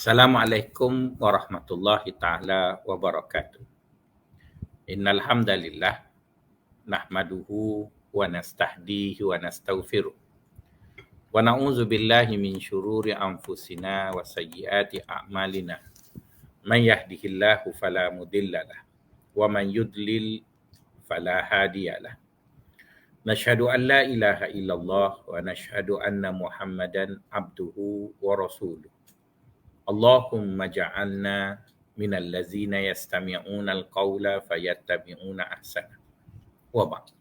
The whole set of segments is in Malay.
Assalamualaikum warahmatullahi taala wabarakatuh. Innal hamdalillah nahmaduhu wa nastahdihi wa nastaghfiruh. Wa na'udzu billahi min syururi anfusina wa sayyiati a'malina. Man yahdihillahu fala mudhillalah wa man yudlil fala hadiyalah. Nashhadu an la ilaha illallah wa nashhadu anna Muhammadan abduhu wa rasuluh. Allahumma ja'alna minal ladzina yastami'una al-qawla fayattabi'una ahsana. Wa ba'd.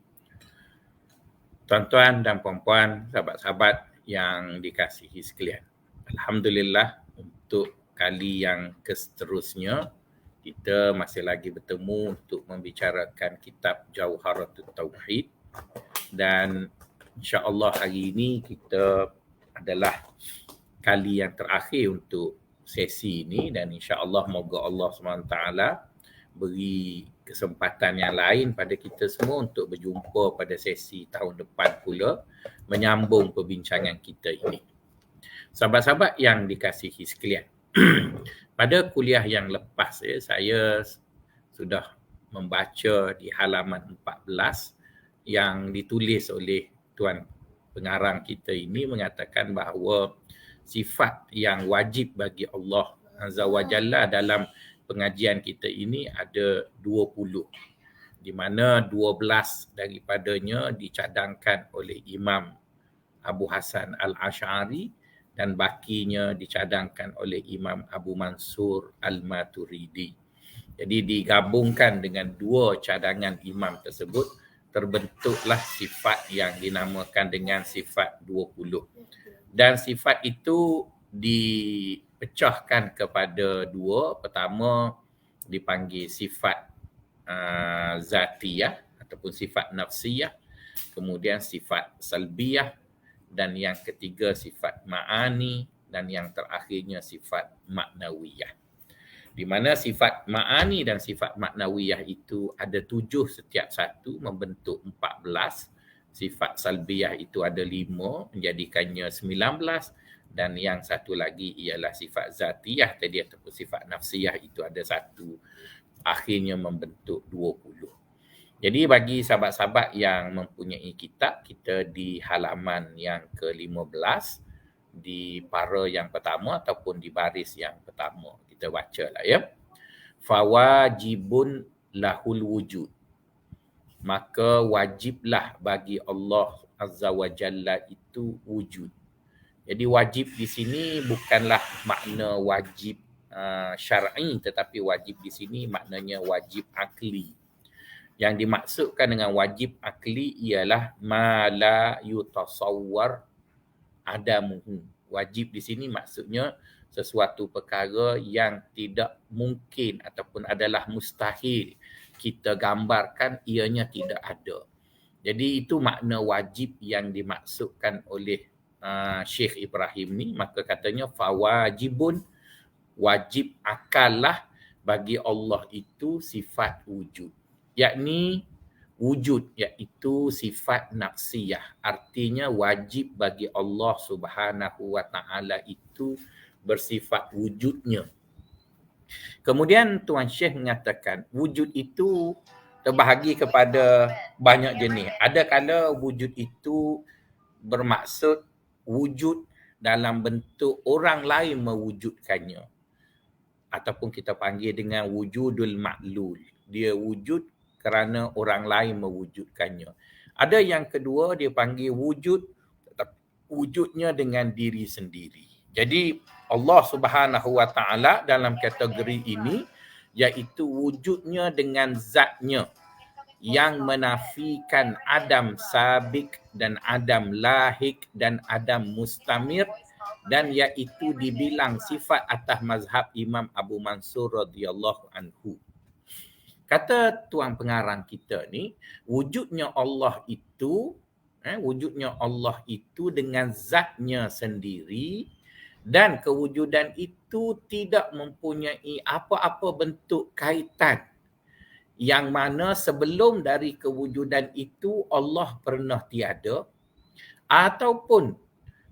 Tuan-tuan dan puan-puan, sahabat-sahabat yang dikasihi sekalian. Alhamdulillah untuk kali yang seterusnya kita masih lagi bertemu untuk membicarakan kitab Jauharatul Tauhid dan insya-Allah hari ini kita adalah kali yang terakhir untuk sesi ini dan insya-Allah moga Allah SWT beri kesempatan yang lain pada kita semua untuk berjumpa pada sesi tahun depan pula menyambung perbincangan kita ini. Sahabat-sahabat yang dikasihi sekalian, pada kuliah yang lepas saya sudah membaca di halaman 14 yang ditulis oleh tuan pengarang kita ini mengatakan bahawa sifat yang wajib bagi Allah Azza wa Jalla dalam pengajian kita ini ada 20, di mana 12 daripadanya dicadangkan oleh Imam Abu Hasan Al-Asy'ari dan bakinya dicadangkan oleh Imam Abu Mansur Al-Maturidi. Jadi digabungkan dengan dua cadangan imam tersebut terbentuklah sifat yang dinamakan dengan sifat 20. Dan sifat itu dipecahkan kepada dua. Pertama dipanggil sifat zatiyah ataupun sifat nafsiyah, kemudian sifat salbiyah, dan yang ketiga sifat ma'ani, dan yang terakhirnya sifat maknawiyah. Di mana sifat ma'ani dan sifat maknawiyah itu ada 7 setiap satu membentuk 14. Sifat salbiyah itu ada 5 menjadikannya 19, dan yang satu lagi ialah sifat zatiyah tadi ataupun sifat nafsiyah itu ada 1, akhirnya membentuk 20. Jadi bagi sahabat-sahabat yang mempunyai kitab, kita di halaman yang ke-15 di para yang pertama ataupun di baris yang pertama. Kita bacalah ya. Fawajibun lahul wujud. Maka wajiblah bagi Allah Azza wa Jalla itu wujud. Jadi wajib di sini bukanlah makna wajib syar'i, tetapi wajib di sini maknanya wajib akli. Yang dimaksudkan dengan wajib akli ialah ma la yutasawwar adamuhu. Wajib di sini maksudnya sesuatu perkara yang tidak mungkin ataupun adalah mustahil kita gambarkan ianya tidak ada. Jadi itu makna wajib yang dimaksudkan oleh Syekh Ibrahim ni. Maka katanya fawajibun, wajib akallah bagi Allah itu sifat wujud. Yakni wujud iaitu sifat nafsiyah. Artinya wajib bagi Allah Subhanahu wa taala itu bersifat wujudnya. Kemudian Tuan Syekh mengatakan wujud itu terbahagi kepada banyak jenis. Ada kala wujud itu bermaksud wujud dalam bentuk orang lain mewujudkannya, ataupun kita panggil dengan wujudul ma'lul. Dia wujud kerana orang lain mewujudkannya. Ada yang kedua dia panggil wujud, tetapi wujudnya dengan diri sendiri. Jadi Allah Subhanahu wa taala dalam kategori ini iaitu wujudnya dengan zatnya yang menafikan adam sabik dan adam lahik dan adam mustamir, dan iaitu dibilang sifat atas mazhab Imam Abu Mansur radhiyallahu anhu. Kata tuan pengarang kita ni, wujudnya Allah itu dengan zatnya sendiri, dan kewujudan itu tidak mempunyai apa-apa bentuk kaitan yang mana sebelum dari kewujudan itu Allah pernah tiada, ataupun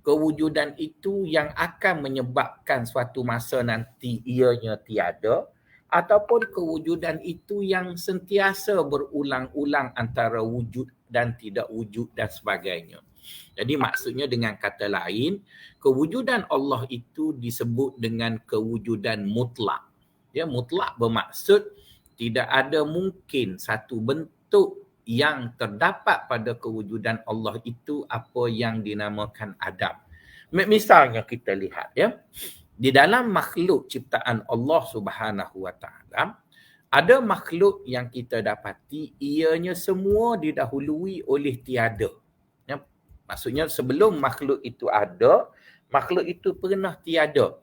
kewujudan itu yang akan menyebabkan suatu masa nanti ianya tiada, ataupun kewujudan itu yang sentiasa berulang-ulang antara wujud dan tidak wujud dan sebagainya. Jadi maksudnya dengan kata lain, kewujudan Allah itu disebut dengan kewujudan mutlak. Ya, mutlak bermaksud tidak ada mungkin satu bentuk yang terdapat pada kewujudan Allah itu apa yang dinamakan Adam. Misalnya kita lihat ya, di dalam makhluk ciptaan Allah Subhanahu Wa Taala ada makhluk yang kita dapati ianya semua didahului oleh tiada. Ya, maksudnya sebelum makhluk itu ada, makhluk itu pernah tiada.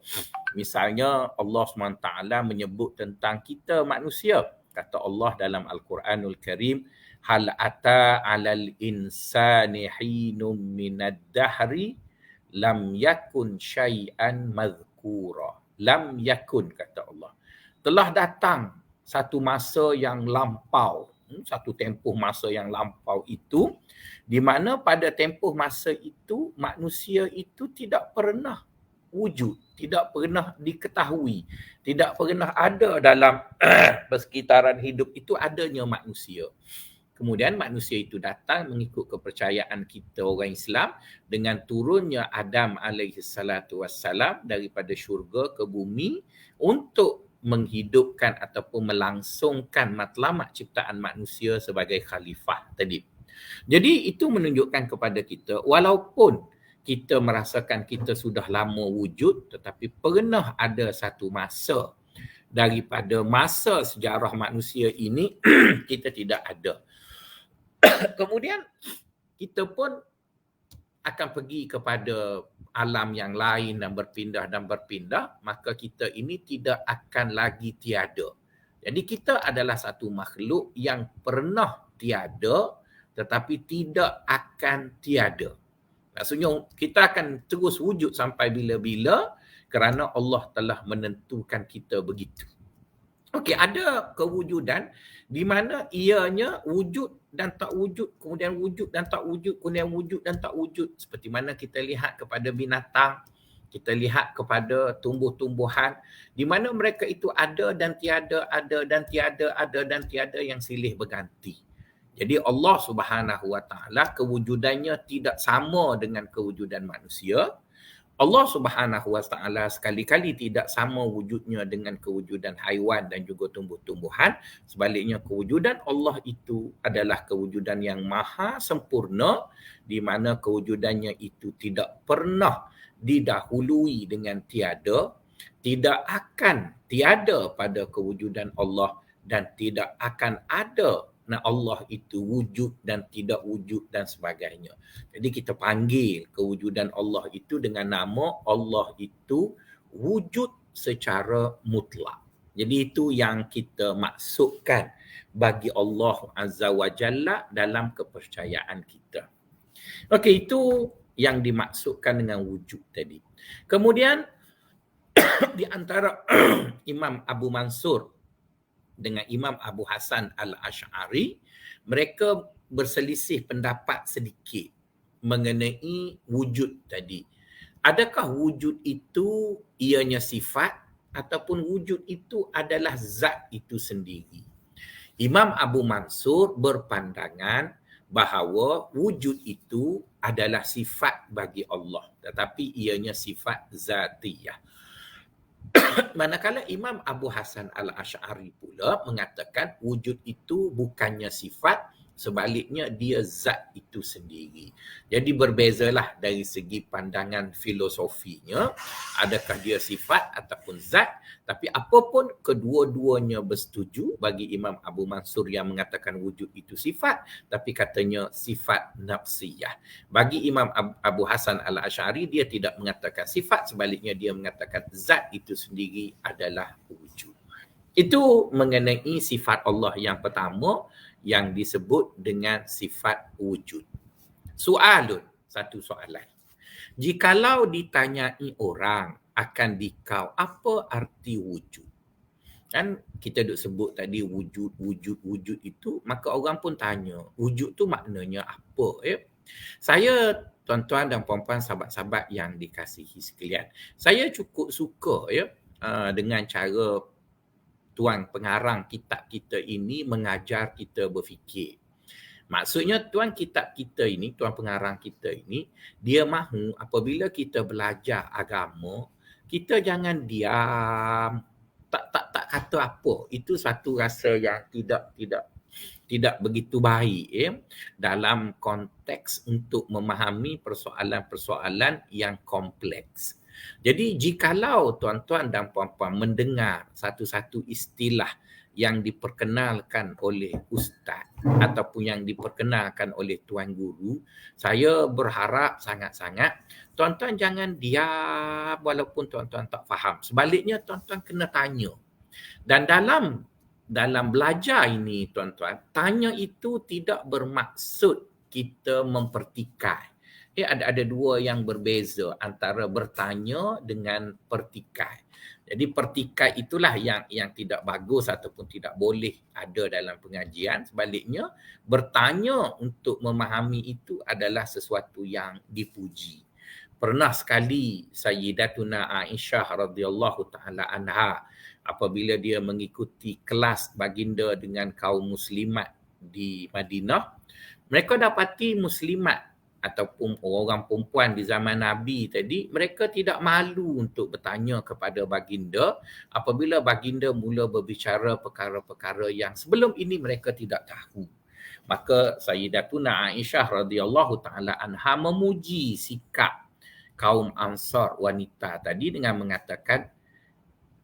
Misalnya Allah SWT menyebut tentang kita manusia. Kata Allah dalam Al-Quranul Karim, hal ata 'alal insani hinum minad dahri lam yakun syai'an madhkura. Lam yakun, kata Allah. Telah datang satu masa yang lampau, satu tempoh masa yang lampau itu, di mana pada tempoh masa itu manusia itu tidak pernah wujud, tidak pernah diketahui, tidak pernah ada dalam persekitaran hidup itu adanya manusia. Kemudian manusia itu datang mengikut kepercayaan kita orang Islam dengan turunnya Adam alaihi salatu wassalam daripada syurga ke bumi untuk menghidupkan ataupun melangsungkan matlamat ciptaan manusia sebagai khalifah tadi. Jadi itu menunjukkan kepada kita walaupun kita merasakan kita sudah lama wujud, tetapi pernah ada satu masa daripada masa sejarah manusia ini kita tidak ada. Kemudian kita pun akan pergi kepada alam yang lain dan berpindah, maka kita ini tidak akan lagi tiada. Jadi kita adalah satu makhluk yang pernah tiada tetapi tidak akan tiada. Maksudnya kita akan terus wujud sampai bila-bila kerana Allah telah menentukan kita begitu. Okey, ada kewujudan di mana ianya wujud dan tak wujud, kemudian wujud dan tak wujud, kemudian wujud dan tak wujud. Seperti mana kita lihat kepada binatang, kita lihat kepada tumbuh-tumbuhan, di mana mereka itu ada dan tiada, ada dan tiada, ada dan tiada yang silih berganti. Jadi Allah Subhanahu Wa Taala kewujudannya tidak sama dengan kewujudan manusia. Allah Subhanahu Wa Taala sekali-kali tidak sama wujudnya dengan kewujudan haiwan dan juga tumbuh-tumbuhan. Sebaliknya kewujudan Allah itu adalah kewujudan yang maha sempurna di mana kewujudannya itu tidak pernah didahului dengan tiada, tidak akan tiada pada kewujudan Allah dan tidak akan ada Allah itu wujud dan tidak wujud dan sebagainya. Jadi kita panggil kewujudan Allah itu dengan nama Allah itu wujud secara mutlak. Jadi itu yang kita maksudkan bagi Allah Azza wa Jalla dalam kepercayaan kita. Okey, itu yang dimaksudkan dengan wujud tadi. Kemudian di antara Imam Abu Mansur dengan Imam Abu Hasan Al-Ash'ari, mereka berselisih pendapat sedikit mengenai wujud tadi. Adakah wujud itu ianya sifat ataupun wujud itu adalah zat itu sendiri? Imam Abu Mansur berpandangan bahawa wujud itu adalah sifat bagi Allah, tetapi ianya sifat zatiyah. Manakala Imam Abu Hasan Al-Ash'ari pula mengatakan wujud itu bukannya sifat, sebaliknya dia zat itu sendiri. Jadi berbezalah dari segi pandangan filosofinya, adakah dia sifat ataupun zat, tapi apapun kedua-duanya bersetuju bagi Imam Abu Mansur yang mengatakan wujud itu sifat, tapi katanya sifat nafsiyah. Bagi Imam Abu Hasan Al-Ash'ari dia tidak mengatakan sifat, sebaliknya dia mengatakan zat itu sendiri adalah wujud. Itu mengenai sifat Allah yang pertama yang disebut dengan sifat wujud. Satu soalan. Jikalau ditanyai orang akan dikau apa arti wujud? Kan kita duk sebut tadi wujud itu, maka orang pun tanya, wujud tu maknanya apa? Saya tuan-tuan dan puan-puan, sahabat-sahabat yang dikasihi sekalian, saya cukup suka dengan cara tuan pengarang kitab kita ini mengajar kita berfikir. Maksudnya tuan kitab kita ini, tuan pengarang kita ini, dia mahu apabila kita belajar agama, kita jangan diam, tak kata apa. Itu satu rasa yang tidak begitu baik dalam konteks untuk memahami persoalan-persoalan yang kompleks. Jadi jikalau tuan-tuan dan puan-puan mendengar satu-satu istilah yang diperkenalkan oleh ustaz ataupun yang diperkenalkan oleh tuan guru, saya berharap sangat-sangat tuan-tuan jangan diam walaupun tuan-tuan tak faham. Sebaliknya tuan-tuan kena tanya. Dan dalam belajar ini tuan-tuan, tanya itu tidak bermaksud kita mempertikai. Ada dua yang berbeza antara bertanya dengan pertikai. Jadi pertikai itulah yang tidak bagus ataupun tidak boleh ada dalam pengajian. Sebaliknya, bertanya untuk memahami itu adalah sesuatu yang dipuji. Pernah sekali Sayyidatuna Aisyah radhiyallahu taala anha apabila dia mengikuti kelas baginda dengan kaum muslimat di Madinah, mereka dapati muslimat ataupun orang perempuan di zaman Nabi tadi, mereka tidak malu untuk bertanya kepada baginda apabila baginda mula berbicara perkara-perkara yang sebelum ini mereka tidak tahu. Maka Sayyidatuna Aisyah radhiyallahu taala anha memuji sikap kaum Ansar wanita tadi dengan mengatakan,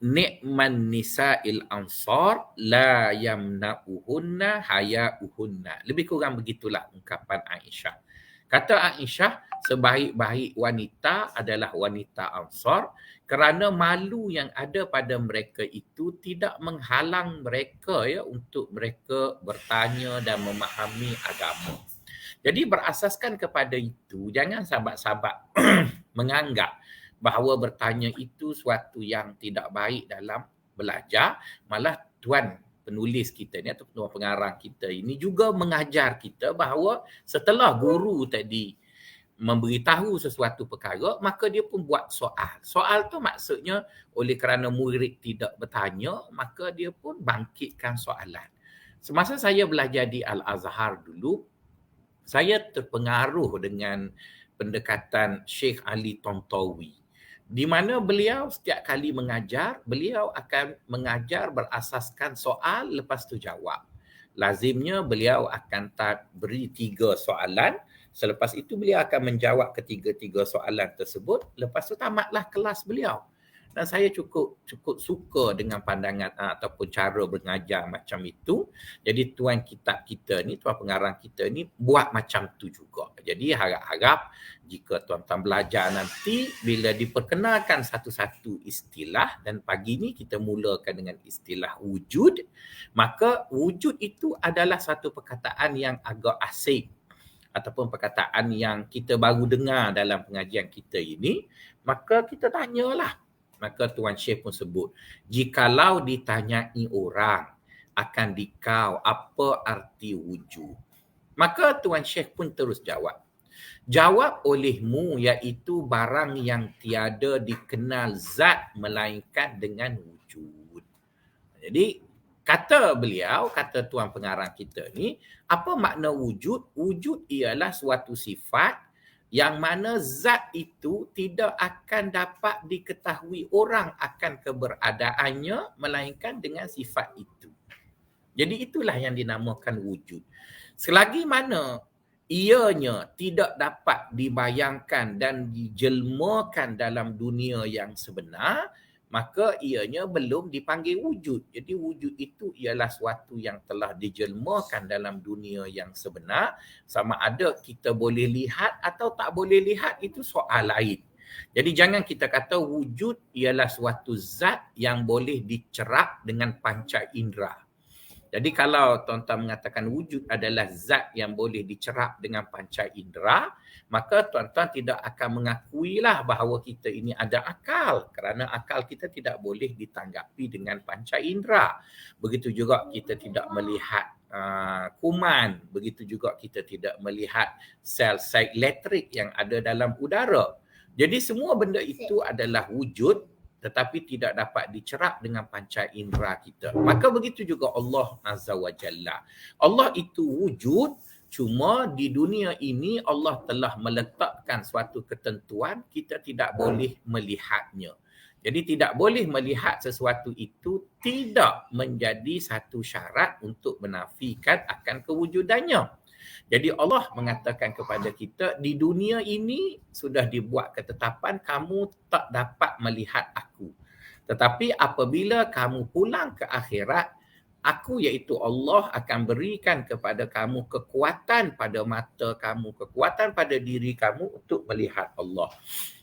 ni'man nisa'il ansar la yamna'uhunna haya'uhunna. Lebih kurang begitulah ungkapan Aisyah. Kata Aisyah, sebaik-baik wanita adalah wanita Ansar kerana malu yang ada pada mereka itu tidak menghalang mereka untuk mereka bertanya dan memahami agama. Jadi berasaskan kepada itu, jangan sahabat-sahabat menganggap bahawa bertanya itu suatu yang tidak baik dalam belajar. Malah tuan penulis kita ni atau tuan pengarang kita ini juga mengajar kita bahawa setelah guru tadi memberitahu sesuatu perkara, maka dia pun buat soal. Soal tu maksudnya oleh kerana murid tidak bertanya, maka dia pun bangkitkan soalan. Semasa saya belajar di Al-Azhar dulu, saya terpengaruh dengan pendekatan Sheikh Ali Tontowi, di mana beliau setiap kali mengajar, beliau akan mengajar berasaskan soal lepas tu jawab. Lazimnya beliau akan beri 3 soalan, selepas itu beliau akan menjawab ketiga-tiga soalan tersebut, lepas tu tamatlah kelas beliau. Dan saya cukup suka dengan pandangan ataupun cara mengajar macam itu. Jadi tuan kitab kita ni, tuan pengarang kita ni buat macam tu juga. Jadi harap-harap jika tuan-tuan belajar nanti bila diperkenalkan satu-satu istilah, dan pagi ni kita mulakan dengan istilah wujud, maka wujud itu adalah satu perkataan yang agak asing ataupun perkataan yang kita baru dengar dalam pengajian kita ini, maka kita tanyalah. Maka Tuan Syekh pun sebut, jikalau ditanyai orang akan dikau apa arti wujud, maka Tuan Syekh pun terus jawab. Jawab olehmu iaitu barang yang tiada dikenal zat melainkan dengan wujud. Jadi kata beliau, kata tuan pengarang kita ni, apa makna wujud? Wujud ialah suatu sifat yang mana zat itu tidak akan dapat diketahui orang akan keberadaannya melainkan dengan sifat itu. Jadi itulah yang dinamakan wujud. Selagi mana ianya tidak dapat dibayangkan dan dijelmakan dalam dunia yang sebenar, maka ianya belum dipanggil wujud. Jadi wujud itu ialah suatu yang telah dijelmakan dalam dunia yang sebenar. Sama ada kita boleh lihat atau tak boleh lihat, itu soal lain. Jadi jangan kita kata wujud ialah suatu zat yang boleh dicerap dengan panca indera. Jadi kalau tuan-tuan mengatakan wujud adalah zat yang boleh dicerap dengan panca indera, maka tuan-tuan tidak akan mengakuilah bahawa kita ini ada akal, kerana akal kita tidak boleh ditanggapi dengan panca indera. Begitu juga kita tidak melihat kuman. Begitu juga kita tidak melihat sel-sel elektrik yang ada dalam udara. Jadi semua benda itu adalah wujud tetapi tidak dapat dicerap dengan panca indera kita. Maka begitu juga Allah Azza wa Jalla. Allah itu wujud, cuma di dunia ini Allah telah meletakkan suatu ketentuan, kita tidak boleh melihatnya. Jadi tidak boleh melihat sesuatu itu tidak menjadi satu syarat untuk menafikan akan kewujudannya. Jadi Allah mengatakan kepada kita, di dunia ini sudah dibuat ketetapan kamu tak dapat melihat aku. Tetapi apabila kamu pulang ke akhirat, aku iaitu Allah akan berikan kepada kamu kekuatan pada mata kamu, kekuatan pada diri kamu untuk melihat Allah.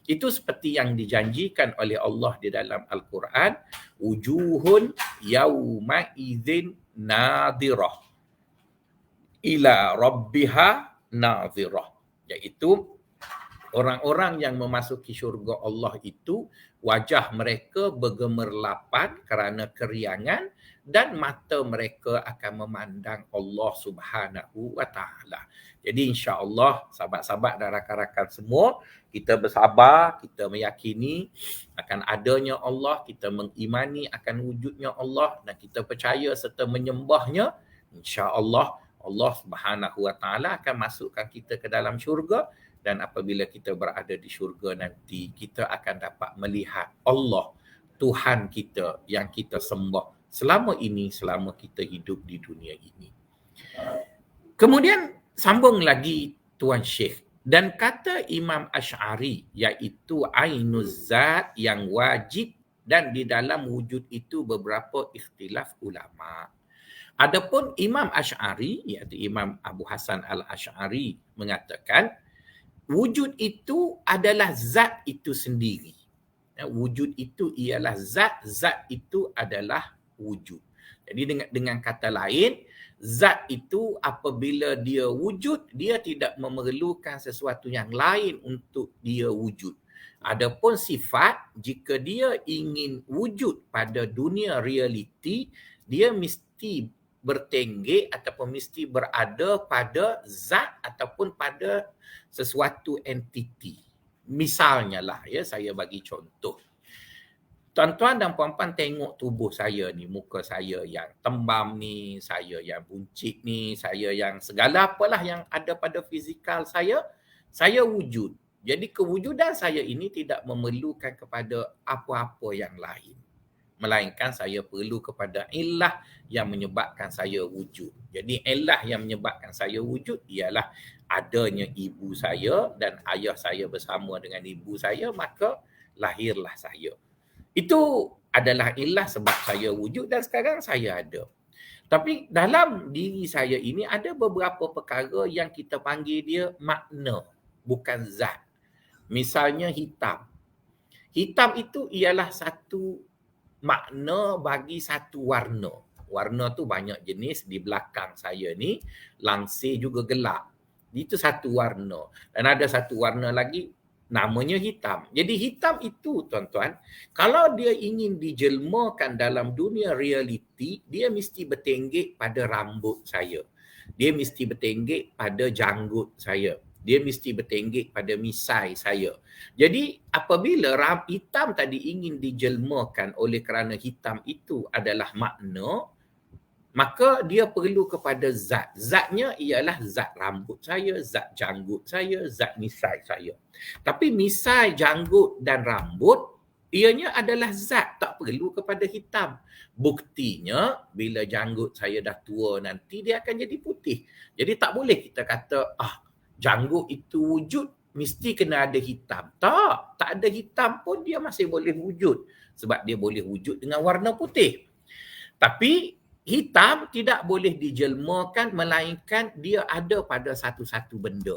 Itu seperti yang dijanjikan oleh Allah di dalam Al-Quran, wujuhun yawma idzin nadirah ila rabbiha nadhirah, iaitu orang-orang yang memasuki syurga Allah itu wajah mereka bergemerlapan kerana keriangan dan mata mereka akan memandang Allah Subhanahu wa taala. Jadi insya-Allah sahabat-sahabat dan rakan-rakan semua, kita bersabar, kita meyakini akan adanya Allah, kita mengimani akan wujudnya Allah dan kita percaya serta menyembahnya, insya-Allah Allah Subhanahu wa taala akan masukkan kita ke dalam syurga, dan apabila kita berada di syurga nanti kita akan dapat melihat Allah, Tuhan kita yang kita sembah selama kita hidup di dunia ini. Kemudian sambung lagi Tuan Syekh, dan kata Imam Asy'ari iaitu ainuz zat yang wajib, dan di dalam wujud itu beberapa ikhtilaf ulama. Adapun Imam Asy'ari iaitu Imam Abu Hasan Al-Asy'ari mengatakan wujud itu adalah zat itu sendiri. Wujud itu ialah zat, zat itu adalah wujud. Jadi dengan kata lain, zat itu apabila dia wujud, dia tidak memerlukan sesuatu yang lain untuk dia wujud. Adapun sifat, jika dia ingin wujud pada dunia realiti, dia mesti bertenggek ataupun mesti berada pada zat ataupun pada sesuatu entiti. Misalnya lah, saya bagi contoh. Tuan-tuan dan puan-puan tengok tubuh saya ni, muka saya yang tembam ni, saya yang buncit ni, saya yang segala apalah yang ada pada fizikal saya wujud. Jadi kewujudan saya ini tidak memerlukan kepada apa-apa yang lain, melainkan saya perlu kepada illah yang menyebabkan saya wujud. Jadi illah yang menyebabkan saya wujud ialah adanya ibu saya dan ayah saya bersama dengan ibu saya, maka lahirlah saya. Itu adalah illah sebab saya wujud dan sekarang saya ada. Tapi dalam diri saya ini ada beberapa perkara yang kita panggil dia makna, bukan zat. Misalnya hitam. Hitam itu ialah satu makna bagi satu warna. Warna tu banyak jenis, di belakang saya ni langsir juga gelap. Itu satu warna. Dan ada satu warna lagi namanya hitam. Jadi hitam itu tuan-tuan, kalau dia ingin dijelmakan dalam dunia realiti, dia mesti bertenggek pada rambut saya. Dia mesti bertenggek pada janggut saya. Dia mesti bertenggek pada misai saya. Jadi apabila hitam tadi ingin dijelmakan oleh kerana hitam itu adalah makna, maka dia perlu kepada zat. Zatnya ialah zat rambut saya, zat janggut saya, zat misai saya. Tapi misai, janggut dan rambut, ianya adalah zat, tak perlu kepada hitam. Buktinya, bila janggut saya dah tua nanti, dia akan jadi putih. Jadi tak boleh kita kata, janggut itu wujud, mesti kena ada hitam. Tak ada hitam pun dia masih boleh wujud. Sebab dia boleh wujud dengan warna putih. Tapi hitam tidak boleh dijelmakan melainkan dia ada pada satu-satu benda.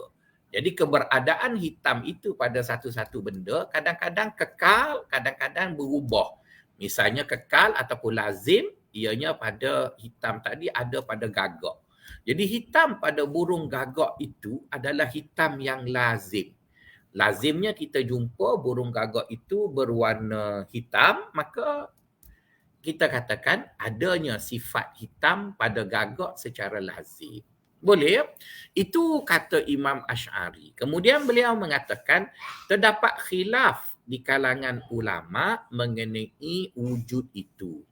Jadi keberadaan hitam itu pada satu-satu benda kadang-kadang kekal, kadang-kadang berubah. Misalnya kekal ataupun lazim, ianya pada hitam tadi ada pada gagak. Jadi hitam pada burung gagak itu adalah hitam yang lazim. Lazimnya kita jumpa burung gagak itu berwarna hitam, maka kita katakan adanya sifat hitam pada gagak secara lazim. Boleh? Itu kata Imam Asy'ari. Kemudian beliau mengatakan terdapat khilaf di kalangan ulama mengenai wujud itu.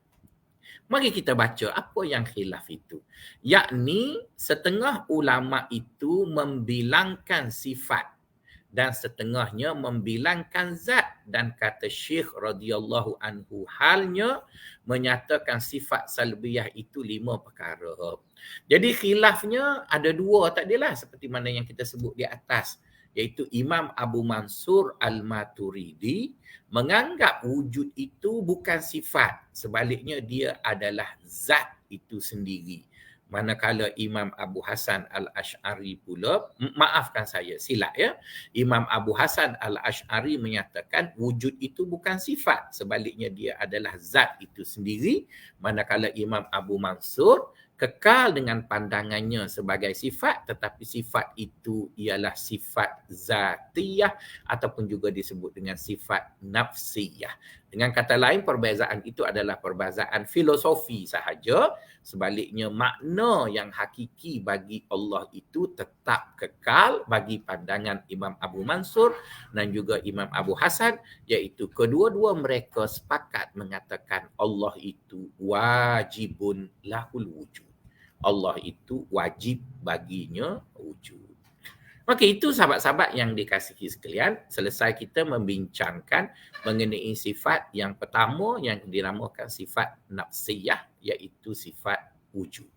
Mari kita baca apa yang khilaf itu. Yakni setengah ulama itu membilangkan sifat dan setengahnya membilangkan zat, dan kata Syekh radhiyallahu anhu halnya menyatakan sifat salbiyah itu 5 perkara. Jadi khilafnya ada 2 tadilah seperti mana yang kita sebut di atas, iaitu Imam Abu Mansur Al-Maturidi menganggap wujud itu bukan sifat, sebaliknya dia adalah zat itu sendiri. Manakala Imam Abu Hasan Al-Asy'ari pula, maafkan saya silap ya, Imam Abu Hasan Al-Asy'ari menyatakan wujud itu bukan sifat, sebaliknya dia adalah zat itu sendiri. Manakala Imam Abu Mansur kekal dengan pandangannya sebagai sifat, tetapi sifat itu ialah sifat zatiyah ataupun juga disebut dengan sifat nafsiyah. Dengan kata lain, perbezaan itu adalah perbezaan filosofi sahaja. Sebaliknya, makna yang hakiki bagi Allah itu tetap kekal bagi pandangan Imam Abu Mansur dan juga Imam Abu Hasan, iaitu kedua-dua mereka sepakat mengatakan Allah itu wajibun lahul wujud. Allah itu wajib baginya wujud. Okey, itu sahabat-sahabat yang dikasihi sekalian. Selesai kita membincangkan mengenai sifat yang pertama yang dinamakan sifat nafsiyah, iaitu sifat wujud.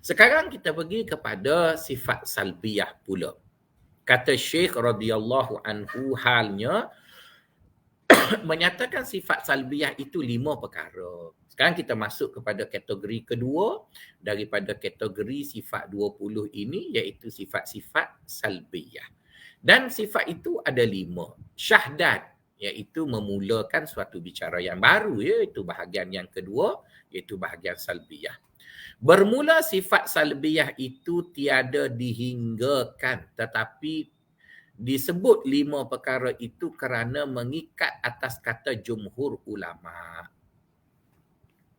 Sekarang kita pergi kepada sifat salbiyah pula. Kata Syekh radhiyallahu anhu halnya menyatakan sifat salbiyah itu 5 perkara. Sekarang kita masuk kepada kategori kedua daripada kategori sifat 20 ini, iaitu sifat-sifat salbiyah. Dan sifat itu ada 5. Syahdat, iaitu memulakan suatu bicara yang baru, iaitu bahagian yang kedua, iaitu bahagian salbiyah. Bermula sifat salbiyah itu tiada dihinggakan, tetapi disebut 5 perkara itu kerana mengikat atas kata jumhur ulama.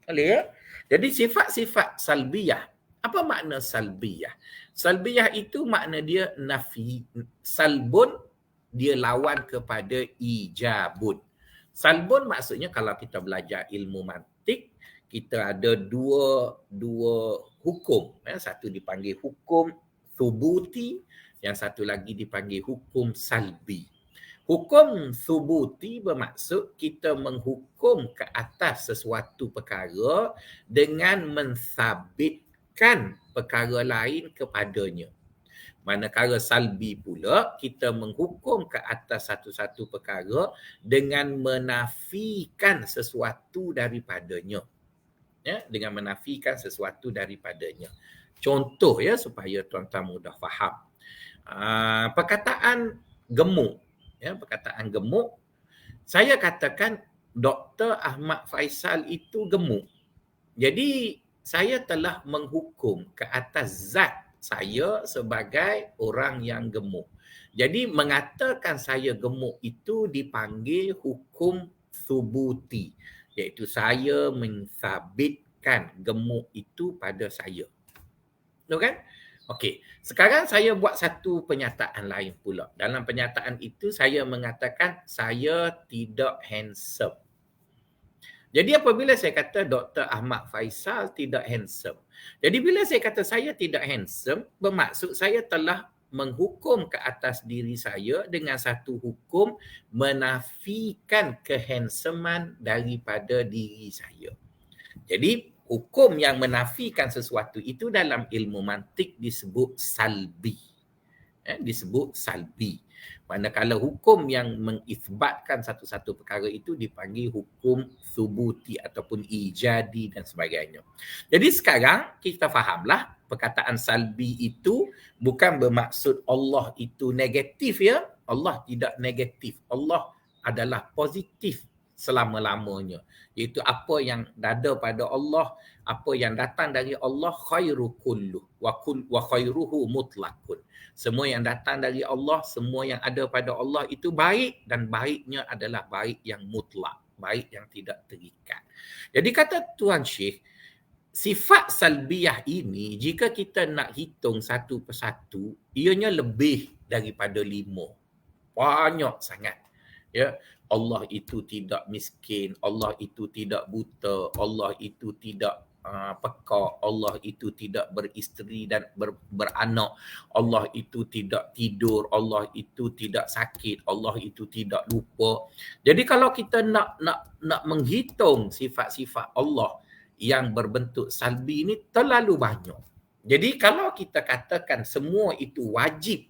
Boleh ya? Jadi sifat-sifat salbiyah. Apa makna salbiyah? Salbiyah itu makna dia nafi. Salbun dia lawan kepada ijabun. Salbun maksudnya kalau kita belajar ilmu mantik, kita ada dua hukum. Satu dipanggil hukum thubuti, yang satu lagi dipanggil hukum salbi. Hukum thubuti bermaksud kita menghukum ke atas sesuatu perkara dengan mensabitkan perkara lain kepadanya. Manakala salbi pula, kita menghukum ke atas satu-satu perkara dengan menafikan sesuatu daripadanya. Ya, dengan menafikan sesuatu daripadanya. Contoh ya, supaya tuan-tuan mudah faham. Perkataan gemuk. Ya, perkataan gemuk, saya katakan Dr. Ahmad Faisal itu gemuk. Jadi saya telah menghukum ke atas zat saya sebagai orang yang gemuk. Jadi mengatakan saya gemuk itu dipanggil hukum thubuti, iaitu saya mensabitkan gemuk itu pada saya. Betul kan? Okey, sekarang saya buat satu pernyataan lain pula. Dalam pernyataan itu saya mengatakan saya tidak handsome. Jadi apabila saya kata Dr. Ahmad Faisal tidak handsome. Jadi bila saya kata saya tidak handsome, bermaksud saya telah menghukum ke atas diri saya dengan satu hukum menafikan kehandsoman daripada diri saya. Jadi hukum yang menafikan sesuatu itu dalam ilmu mantik disebut salbi. Disebut salbi. Manakala hukum yang mengisbatkan satu-satu perkara itu dipanggil hukum thubuti ataupun ijadi dan sebagainya. Jadi sekarang kita fahamlah perkataan salbi itu bukan bermaksud Allah itu negatif ya. Allah tidak negatif. Allah adalah positif selama-lamanya. Iaitu apa yang ada pada Allah, apa yang datang dari Allah khairu kullu wa khairuhu mutlaqun. Semua yang datang dari Allah, semua yang ada pada Allah itu baik, dan baiknya adalah baik yang mutlak, baik yang tidak terikat. Jadi kata Tuan Syekh, sifat salbiyah ini jika kita nak hitung satu persatu, ianya lebih daripada 5. Banyak sangat. Ya, Allah itu tidak miskin, Allah itu tidak buta, Allah itu tidak pekak, Allah itu tidak beristeri dan beranak, Allah itu tidak tidur, Allah itu tidak sakit, Allah itu tidak lupa. Jadi kalau kita nak menghitung sifat-sifat Allah yang berbentuk salbi ini terlalu banyak. Jadi kalau kita katakan semua itu wajib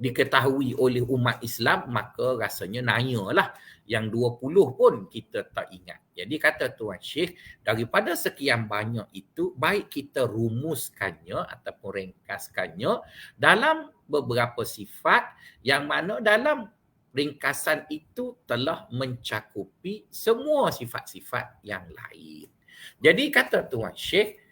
diketahui oleh umat Islam, maka rasanya nanyalah yang 20 pun kita tak ingat. Jadi kata Tuan Syekh, daripada sekian banyak itu, baik kita rumuskannya ataupun ringkaskannya dalam beberapa sifat yang mana dalam ringkasan itu telah mencakupi semua sifat-sifat yang lain. Jadi kata Tuan Syekh,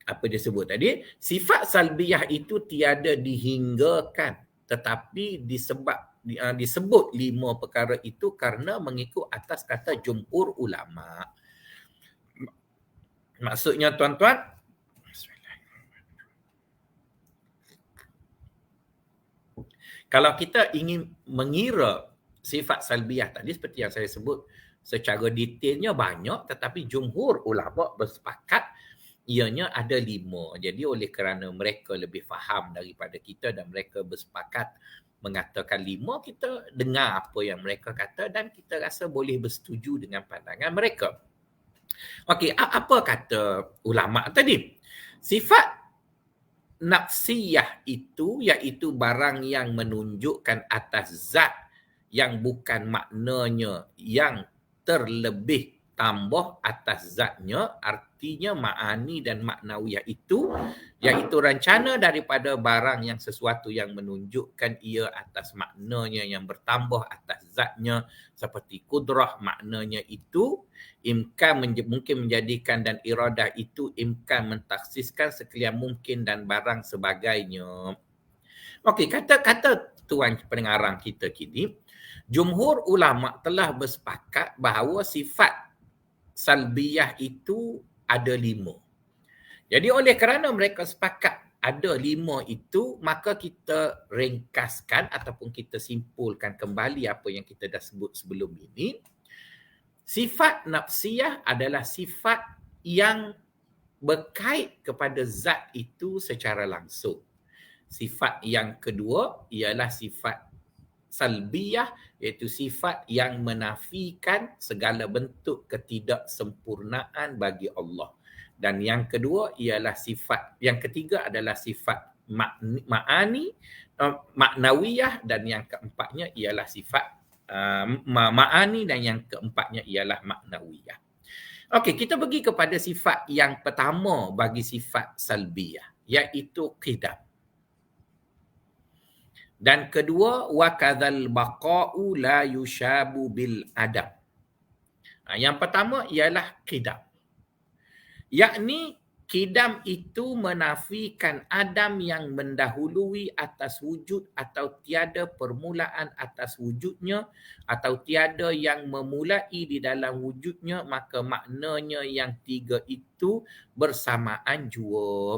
apa dia sebut tadi, sifat salbiyah itu tiada dihinggakan, tetapi disebut 5 perkara itu kerana mengikut atas kata jumhur ulama. Maksudnya tuan-tuan, kalau kita ingin mengira sifat salbiyah tadi seperti yang saya sebut secara detailnya banyak, tetapi jumhur ulama bersepakat ianya ada 5. Jadi oleh kerana mereka lebih faham daripada kita dan mereka bersepakat mengatakan 5, kita dengar apa yang mereka kata dan kita rasa boleh bersetuju dengan pandangan mereka. Okey, apa kata ulama tadi? Sifat nafsiyah itu iaitu barang yang menunjukkan atas zat yang bukan maknanya yang terlebih tambah atas zatnya, artinya ma'ani dan maknawiyah itu iaitu rencana daripada barang yang sesuatu yang menunjukkan ia atas maknanya yang bertambah atas zatnya, seperti kudrah maknanya itu imkan mungkin menjadikan dan iradah itu imkan mentaksiskan sekalian mungkin dan barang sebagainya. Okey, kata tuan pendengaran kita kini, jumhur ulama telah bersepakat bahawa sifat salbiyah itu ada 5. Jadi oleh kerana mereka sepakat ada 5 itu, maka kita ringkaskan ataupun kita simpulkan kembali apa yang kita dah sebut sebelum ini. Sifat nafsiyah adalah sifat yang berkait kepada zat itu secara langsung. Sifat yang kedua ialah sifat salbiyah, iaitu sifat yang menafikan segala bentuk ketidaksempurnaan bagi Allah. Dan yang kedua ialah yang ketiga adalah sifat ma'ani, maknawiyah, dan yang keempatnya ialah sifat ma'ani, dan yang keempatnya ialah maknawiyah. Okey, kita pergi kepada sifat yang pertama bagi sifat salbiyah, iaitu qidam. Dan kedua, wa kadzal baqa'u la yushabu bil adam. Yang pertama ialah qidam. Yakni qidam itu menafikan adam yang mendahului atas wujud atau tiada permulaan atas wujudnya atau tiada yang memulai di dalam wujudnya, maka maknanya yang 3 itu bersamaan jua.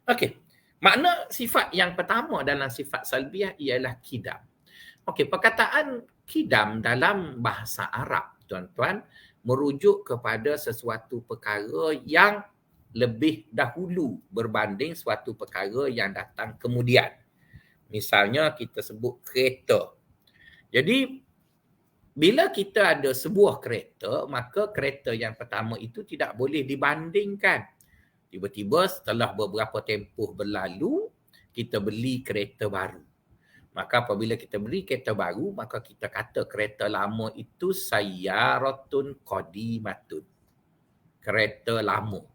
Okey. Makna sifat yang pertama dalam sifat salbiyah ialah qidam. Okey, perkataan qidam dalam bahasa Arab, tuan-tuan, merujuk kepada sesuatu perkara yang lebih dahulu berbanding suatu perkara yang datang kemudian. Misalnya kita sebut kereta. Jadi bila kita ada sebuah kereta, maka kereta yang pertama itu tidak boleh dibandingkan. Tiba-tiba setelah beberapa tempoh berlalu, kita beli kereta baru. Maka apabila kita beli kereta baru, maka kita kata kereta lama itu sayyaratun qadimatun. Kereta lama.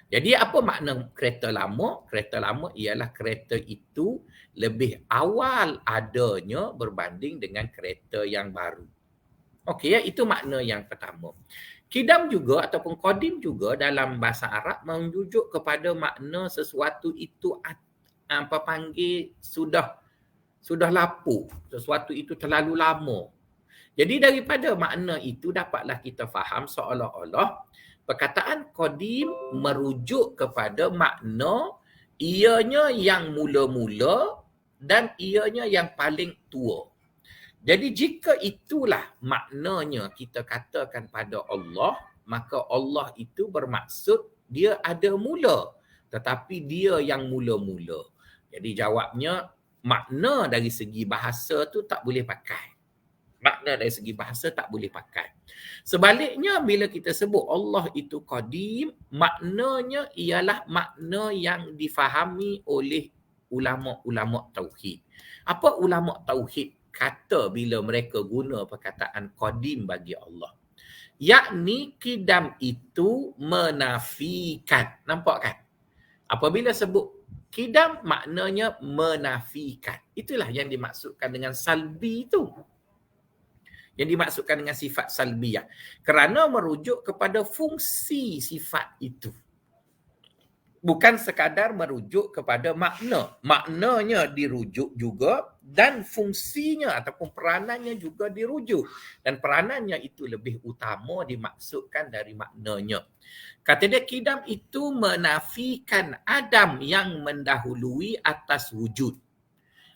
Jadi apa makna kereta lama? Kereta lama ialah kereta itu lebih awal adanya berbanding dengan kereta yang baru. Okey, ya, itu makna yang pertama. Qidam juga ataupun qadim juga dalam bahasa Arab menunjuk kepada makna sesuatu itu apa panggil sudah lapuk, sesuatu itu terlalu lama. Jadi daripada makna itu dapatlah kita faham seolah-olah perkataan qadim merujuk kepada makna ianya yang mula-mula dan ianya yang paling tua. Jadi jika itulah maknanya kita katakan pada Allah, maka Allah itu bermaksud dia ada mula, tetapi dia yang mula-mula. Jadi jawabnya makna dari segi bahasa tu tak boleh pakai. Makna dari segi bahasa tak boleh pakai. Sebaliknya bila kita sebut Allah itu qadim, maknanya ialah makna yang difahami oleh ulama-ulama tauhid. Apa ulama tauhid kata bila mereka guna perkataan qadim bagi Allah? Yakni qidam itu menafikan. Nampak kan? Apabila sebut qidam maknanya menafikan. Itulah yang dimaksudkan dengan salbi itu. Yang dimaksudkan dengan sifat salbiyah. Kerana merujuk kepada fungsi sifat itu. Bukan sekadar merujuk kepada makna. Maknanya dirujuk juga dan fungsinya ataupun peranannya juga dirujuk. Dan peranannya itu lebih utama dimaksudkan dari maknanya. Kata dia qidam itu menafikan adam yang mendahului atas wujud.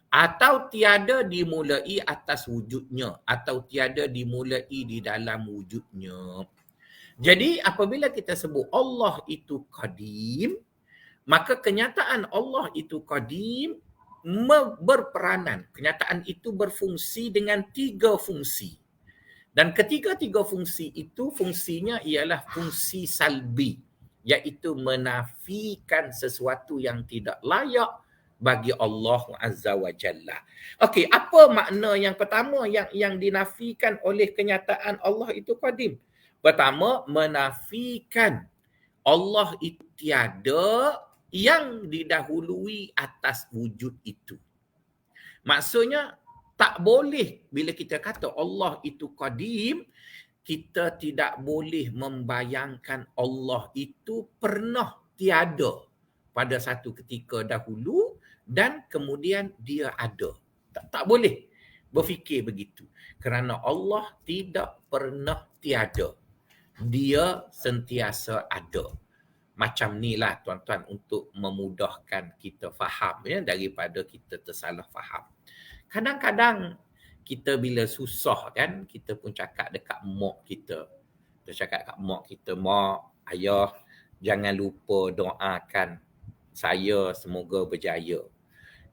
Atau tiada dimulai atas wujudnya, atau tiada dimulai di dalam wujudnya. Jadi apabila kita sebut Allah itu qadim, maka kenyataan Allah itu qadim berperanan. Kenyataan itu berfungsi dengan 3 fungsi. Dan ketiga-tiga fungsi itu fungsinya ialah fungsi salbi, iaitu menafikan sesuatu yang tidak layak bagi Allah Azza wa Jalla. Okey, apa makna yang pertama yang dinafikan oleh kenyataan Allah itu qadim? Pertama, menafikan Allah itu tiada yang didahului atas wujud itu. Maksudnya tak boleh bila kita kata Allah itu qadim, kita tidak boleh membayangkan Allah itu pernah tiada pada satu ketika dahulu dan kemudian dia ada. Tak boleh berfikir begitu. Kerana Allah tidak pernah tiada. Dia sentiasa ada. Macam inilah tuan-tuan untuk memudahkan kita faham ya, daripada kita tersalah faham. Kadang-kadang kita bila susah kan, kita pun cakap dekat mak kita. Kita cakap dekat mak kita, mak, ayah, jangan lupa doakan saya semoga berjaya.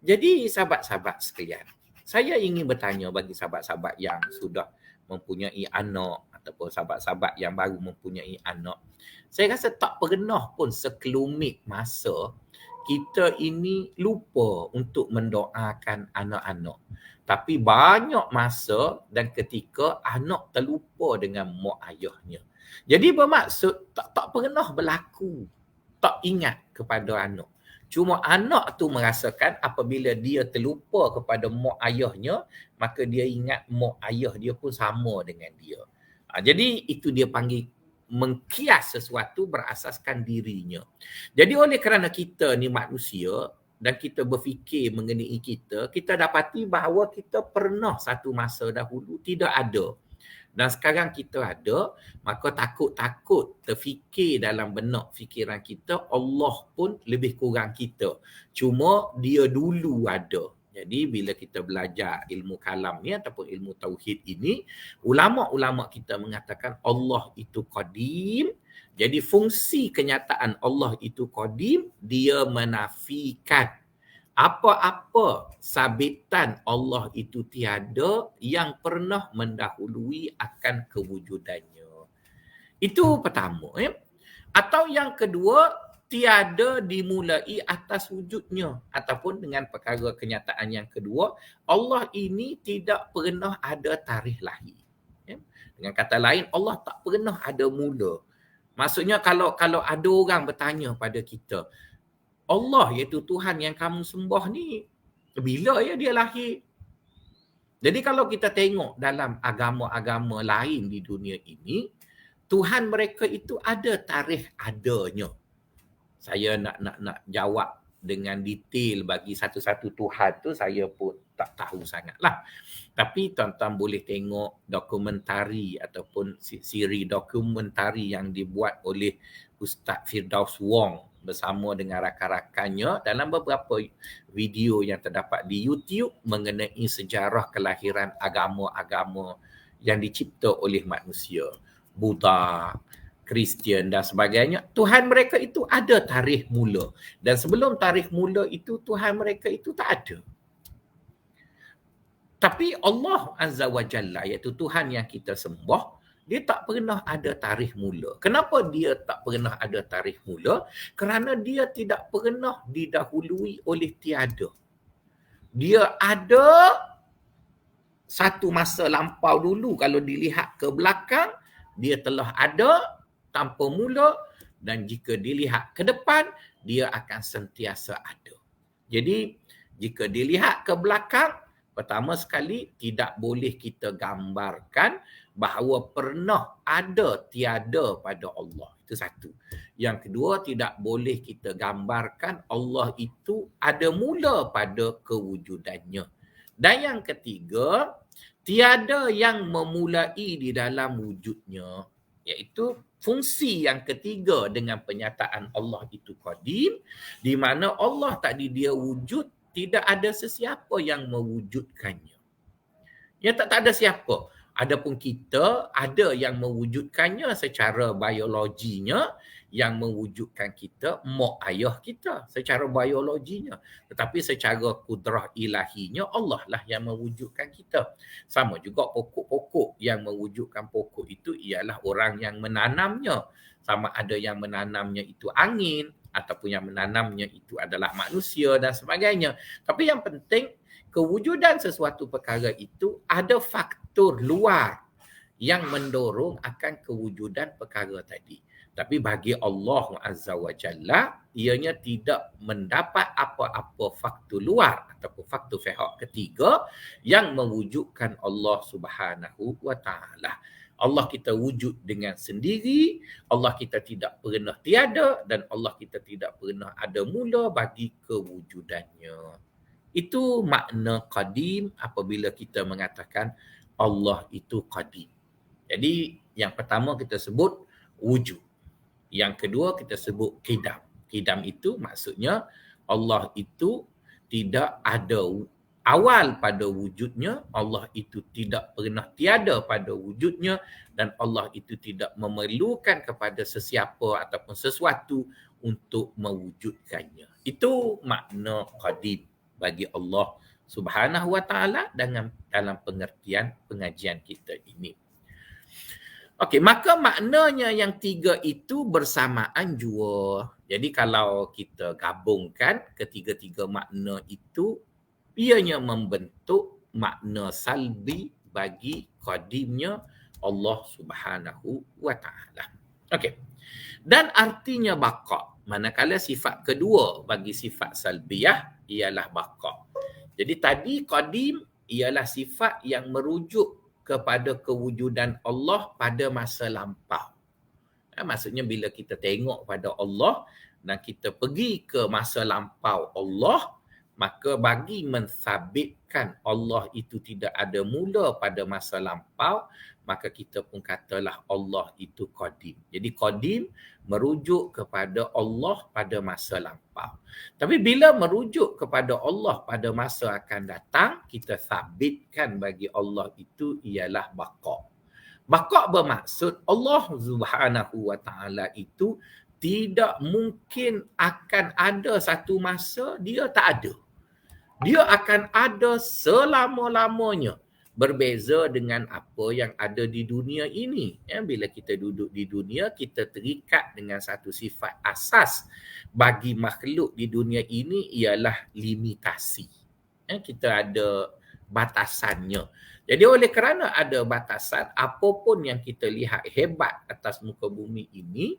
Jadi sahabat-sahabat sekalian, saya ingin bertanya bagi sahabat-sahabat yang sudah mempunyai anak ataupun sahabat-sahabat yang baru mempunyai anak. Saya rasa tak pernah pun sekelumit masa kita ini lupa untuk mendoakan anak-anak. Tapi banyak masa dan ketika anak terlupa dengan mak ayahnya. Jadi bermaksud tak pernah berlaku. Tak ingat kepada anak. Cuma anak tu merasakan apabila dia terlupa kepada mak ayahnya, maka dia ingat mak ayah dia pun sama dengan dia. Jadi itu dia panggil mengkias sesuatu berasaskan dirinya. Jadi oleh kerana kita ni manusia dan kita berfikir mengenai kita dapati bahawa kita pernah satu masa dahulu tidak ada. Dan sekarang kita ada, maka takut-takut terfikir dalam benak fikiran kita, Allah pun lebih kurang kita. Cuma dia dulu ada. Jadi bila kita belajar ilmu kalam ni ataupun ilmu tauhid ini, ulama-ulama kita mengatakan Allah itu qadim. Jadi fungsi kenyataan Allah itu qadim, dia menafikan apa-apa sabitan Allah itu tiada yang pernah mendahului akan kewujudannya. Itu pertama. Ya. Atau yang kedua, tiada dimulai atas wujudnya. Ataupun dengan perkara kenyataan yang kedua, Allah ini tidak pernah ada tarikh lahir. Ya. Dengan kata lain, Allah tak pernah ada mula. Maksudnya kalau ada orang bertanya pada kita, Allah iaitu Tuhan yang kamu sembah ni, bila ya dia lahir? Jadi kalau kita tengok dalam agama-agama lain di dunia ini, Tuhan mereka itu ada tarikh adanya. Saya nak jawab dengan detail bagi satu-satu Tuhan tu saya pun tak tahu sangatlah. Tapi tuan-tuan boleh tengok dokumentari ataupun siri dokumentari yang dibuat oleh Ustaz Firdaus Wong bersama dengan rakan-rakannya dalam beberapa video yang terdapat di YouTube mengenai sejarah kelahiran agama-agama yang dicipta oleh manusia. Buddha, Kristian dan sebagainya. Tuhan mereka itu ada tarikh mula. Dan sebelum tarikh mula itu, Tuhan mereka itu tak ada. Tapi Allah Azza wa Jalla, iaitu Tuhan yang kita sembah, dia tak pernah ada tarikh mula. Kenapa dia tak pernah ada tarikh mula? Kerana dia tidak pernah didahului oleh tiada. Dia ada satu masa lampau dulu. Kalau dilihat ke belakang, dia telah ada tanpa mula, dan jika dilihat ke depan, dia akan sentiasa ada. Jadi, jika dilihat ke belakang, pertama sekali tidak boleh kita gambarkan bahawa pernah ada tiada pada Allah. Itu satu. Yang kedua, tidak boleh kita gambarkan Allah itu ada mula pada kewujudannya. Dan yang ketiga, tiada yang memulai di dalam wujudnya, iaitu fungsi yang ketiga dengan penyataan Allah itu qadim, di mana Allah tadi dia wujud, tidak ada sesiapa yang mewujudkannya. Ya, tak ada siapa. Adapun kita ada yang mewujudkannya secara biologinya, yang mewujudkan kita mak ayah kita secara biologinya. Tetapi secara kudrah ilahinya Allah lah yang mewujudkan kita. Sama juga pokok-pokok, yang mewujudkan pokok itu ialah orang yang menanamnya. Sama ada yang menanamnya itu angin ataupun yang menanamnya itu adalah manusia dan sebagainya. Tapi yang penting, kewujudan sesuatu perkara itu ada faktor luar yang mendorong akan kewujudan perkara tadi. Tapi bagi Allah Azza wa Jalla, ianya tidak mendapat apa-apa faktor luar ataupun faktor pihak ketiga yang mewujudkan Allah Subhanahu wa Ta'ala. Allah kita wujud dengan sendiri, Allah kita tidak pernah tiada, dan Allah kita tidak pernah ada mula bagi kewujudannya. Itu makna qadim apabila kita mengatakan Allah itu qadim. Jadi yang pertama kita sebut wujud. Yang kedua kita sebut qidam. Qidam itu maksudnya Allah itu tidak ada awal pada wujudnya, Allah itu tidak pernah tiada pada wujudnya, dan Allah itu tidak memerlukan kepada sesiapa ataupun sesuatu untuk mewujudkannya. Itu makna qadim bagi Allah Subhanahu wa Ta'ala dalam pengertian pengajian kita ini. Okey, maka maknanya yang tiga itu bersamaan jua. Jadi kalau kita gabungkan ketiga-tiga makna itu, ianya membentuk makna salbi bagi qadimnya Allah Subhanahu wa Ta'ala. Okey. Dan artinya baqa. Manakala sifat kedua bagi sifat salbiyah ialah baqa. Jadi tadi qadim ialah sifat yang merujuk kepada kewujudan Allah pada masa lampau. Maksudnya bila kita tengok pada Allah dan kita pergi ke masa lampau Allah, maka bagi mensabitkan Allah itu tidak ada mula pada masa lampau, maka kita pun katalah Allah itu qadim. Jadi qadim merujuk kepada Allah pada masa lampau. Tapi bila merujuk kepada Allah pada masa akan datang, kita sabitkan bagi Allah itu ialah baqa. Baqa bermaksud Allah Subhanahu wa Ta'ala itu tidak mungkin akan ada satu masa dia tak ada. Dia akan ada selama-lamanya. Berbeza dengan apa yang ada di dunia ini. Bila kita duduk di dunia, kita terikat dengan satu sifat asas bagi makhluk di dunia ini ialah limitasi. Kita ada batasannya. Jadi oleh kerana ada batasan, apapun yang kita lihat hebat atas muka bumi ini,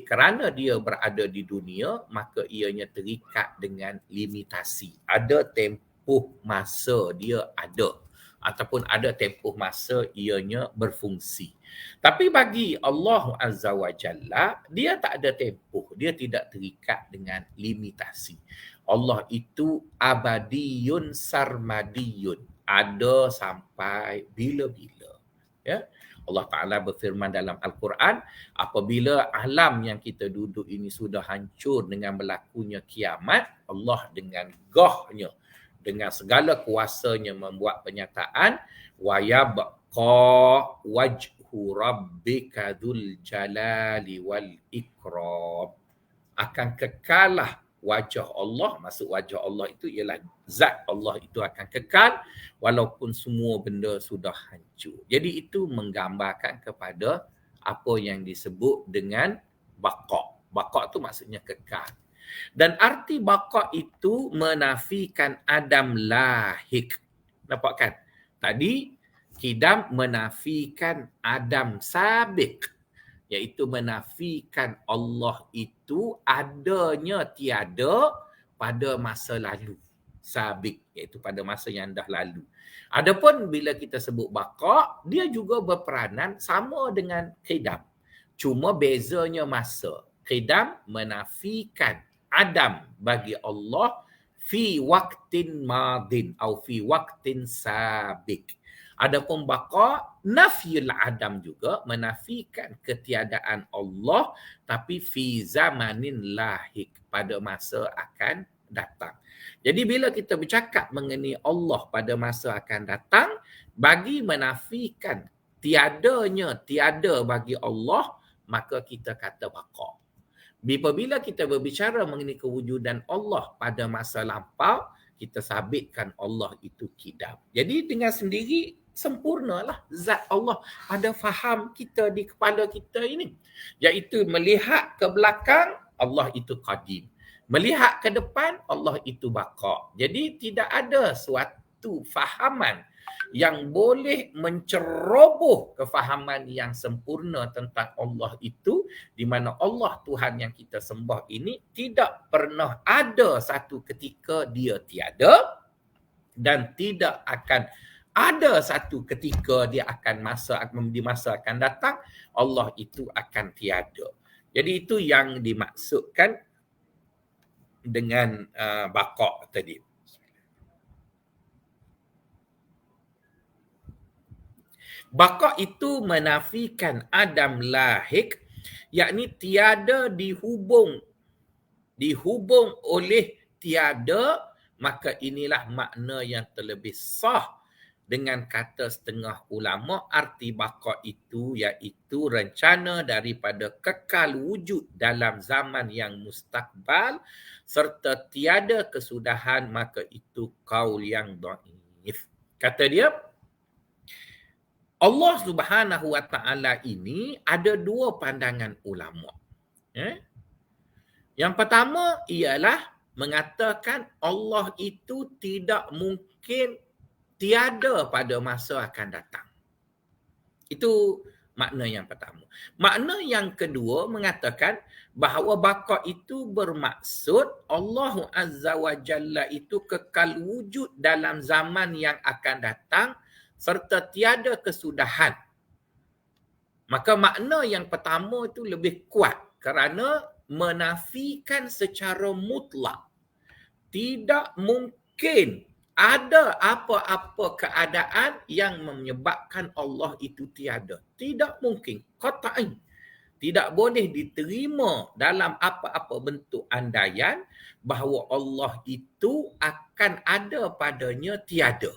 kerana dia berada di dunia, maka ianya terikat dengan limitasi. Ada tempoh masa dia ada, ataupun ada tempoh masa ianya berfungsi. Tapi bagi Allah Azza wa Jalla, dia tak ada tempoh, dia tidak terikat dengan limitasi. Allah itu abadiyun sarmadiyun. Ada sampai bila-bila. Ya. Allah Ta'ala berfirman dalam Al-Quran, apabila alam yang kita duduk ini sudah hancur dengan berlakunya kiamat, Allah dengan gahnya, dengan segala kuasanya membuat penyataan, wa yabqa wajhu rabbika dzul jalali wal ikram. Akan kekalah wajah Allah, maksud wajah Allah itu ialah zat Allah itu akan kekal walaupun semua benda sudah hancur. Jadi itu menggambarkan kepada apa yang disebut dengan baqa. Baqa tu maksudnya kekal. Dan arti baqa itu menafikan adam lahik. Nampak kan? Tadi Kidam menafikan adam sabik, iaitu menafikan Allah itu adanya tiada pada masa lalu. Sabik, iaitu pada masa yang dah lalu. Adapun bila kita sebut baqa, dia juga berperanan sama dengan Qidam. Cuma bezanya masa. Qidam menafikan adam bagi Allah fi waqtin madin atau fi waqtin sabik. Adapun baqa, nafyul adam juga, menafikan ketiadaan Allah tapi fi zamanin lahik, pada masa akan datang. Jadi bila kita bercakap mengenai Allah pada masa akan datang, bagi menafikan tiada bagi Allah, maka kita kata baqa. Bila kita berbicara mengenai kewujudan Allah pada masa lampau, kita sabitkan Allah itu Qidam. Jadi dengan sendiri sempurnalah zat Allah ada faham kita di kepala kita ini, iaitu melihat ke belakang Allah itu qadim, melihat ke depan Allah itu baqa. Jadi tidak ada suatu fahaman yang boleh menceroboh kefahaman yang sempurna tentang Allah itu, di mana Allah Tuhan yang kita sembah ini tidak pernah ada satu ketika dia tiada, dan tidak akan ada satu ketika dia akan di masa akan datang Allah itu akan tiada. Jadi itu yang dimaksudkan dengan baqa tadi. Baqa itu menafikan adam lahik, yakni tiada dihubung oleh tiada, maka inilah makna yang terlebih sah dengan kata setengah ulama. Arti baqa itu iaitu rencana daripada kekal wujud dalam zaman yang mustakbal serta tiada kesudahan, maka itu qaul yang dhaif. Kata dia, Allah Subhanahu Wa Taala ini ada dua pandangan ulama. Yang pertama ialah mengatakan Allah itu tidak mungkin tiada pada masa akan datang. Itu makna yang pertama. Makna yang kedua mengatakan bahawa baqa itu bermaksud Allah Azza wa Jalla itu kekal wujud dalam zaman yang akan datang serta tiada kesudahan. Maka makna yang pertama itu lebih kuat kerana menafikan secara mutlak. Tidak mungkin ada apa-apa keadaan yang menyebabkan Allah itu tiada. Tidak mungkin. Qat'an. Tidak boleh diterima dalam apa-apa bentuk andaian bahawa Allah itu akan ada padanya tiada.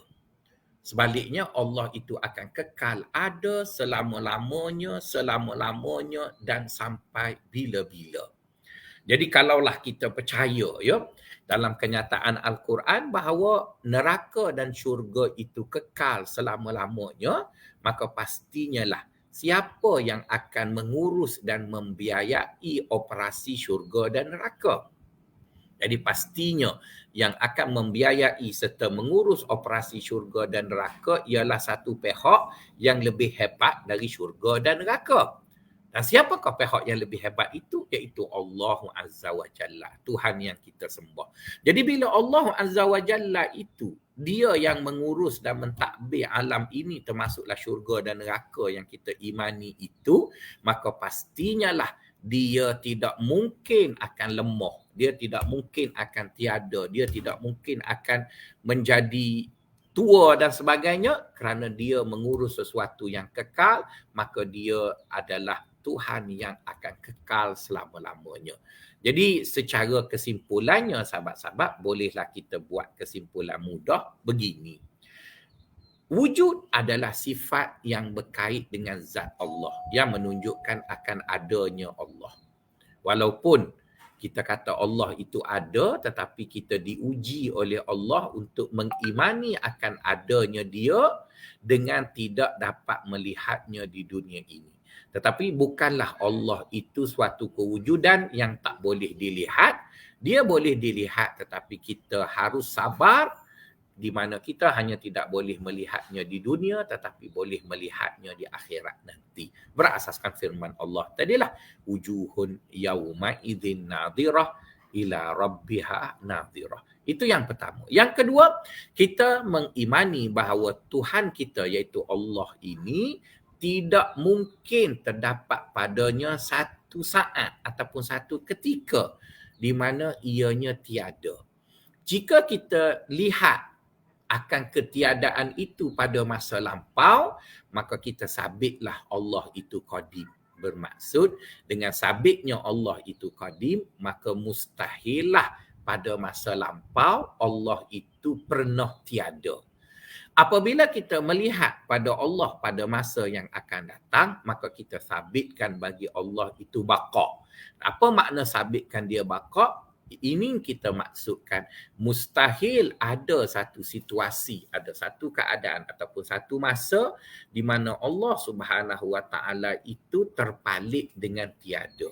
Sebaliknya Allah itu akan kekal ada selama-lamanya dan sampai bila-bila. Jadi kalaulah kita percaya dalam kenyataan Al-Quran bahawa neraka dan syurga itu kekal selama-lamanya, maka pastinya lah siapa yang akan mengurus dan membiayai operasi syurga dan neraka. Jadi pastinya yang akan membiayai serta mengurus operasi syurga dan neraka ialah satu pihak yang lebih hebat dari syurga dan neraka. Dan siapakah pihak yang lebih hebat itu? Iaitu Allah Azza wa Jalla, Tuhan yang kita sembah. Jadi bila Allah Azza wa Jalla itu, dia yang mengurus dan mentadbir alam ini termasuklah syurga dan neraka yang kita imani itu, maka pastinya lah dia tidak mungkin akan lemah. Dia tidak mungkin akan tiada. Dia tidak mungkin akan menjadi tua dan sebagainya kerana dia mengurus sesuatu yang kekal, maka dia adalah Tuhan yang akan kekal selama-lamanya. Jadi secara kesimpulannya sahabat-sahabat, bolehlah kita buat kesimpulan mudah begini. Wujud adalah sifat yang berkait dengan zat Allah yang menunjukkan akan adanya Allah. Walaupun kita kata Allah itu ada, tetapi kita diuji oleh Allah untuk mengimani akan adanya dia dengan tidak dapat melihatnya di dunia ini. Tetapi bukanlah Allah itu suatu kewujudan yang tak boleh dilihat. Dia boleh dilihat tetapi kita harus sabar, di mana kita hanya tidak boleh melihatnya di dunia tetapi boleh melihatnya di akhirat nanti. Berasaskan firman Allah tadilah, wujuhun yauma idzin nadhirah ila rabbiha nadhirah. Itu yang pertama. Yang kedua, kita mengimani bahawa Tuhan kita iaitu Allah ini tidak mungkin terdapat padanya satu saat ataupun satu ketika di mana ianya tiada. Jika kita lihat akan ketiadaan itu pada masa lampau, maka kita sabitlah Allah itu qadim. Bermaksud dengan sabitnya Allah itu qadim, maka mustahillah pada masa lampau Allah itu pernah tiada. Apabila kita melihat pada Allah pada masa yang akan datang, maka kita sabitkan bagi Allah itu baqa. Apa makna sabitkan dia baqa? Ini kita maksudkan mustahil ada satu situasi, ada satu keadaan ataupun satu masa di mana Allah Subhanahu Wa Taala itu terpalit dengan tiada.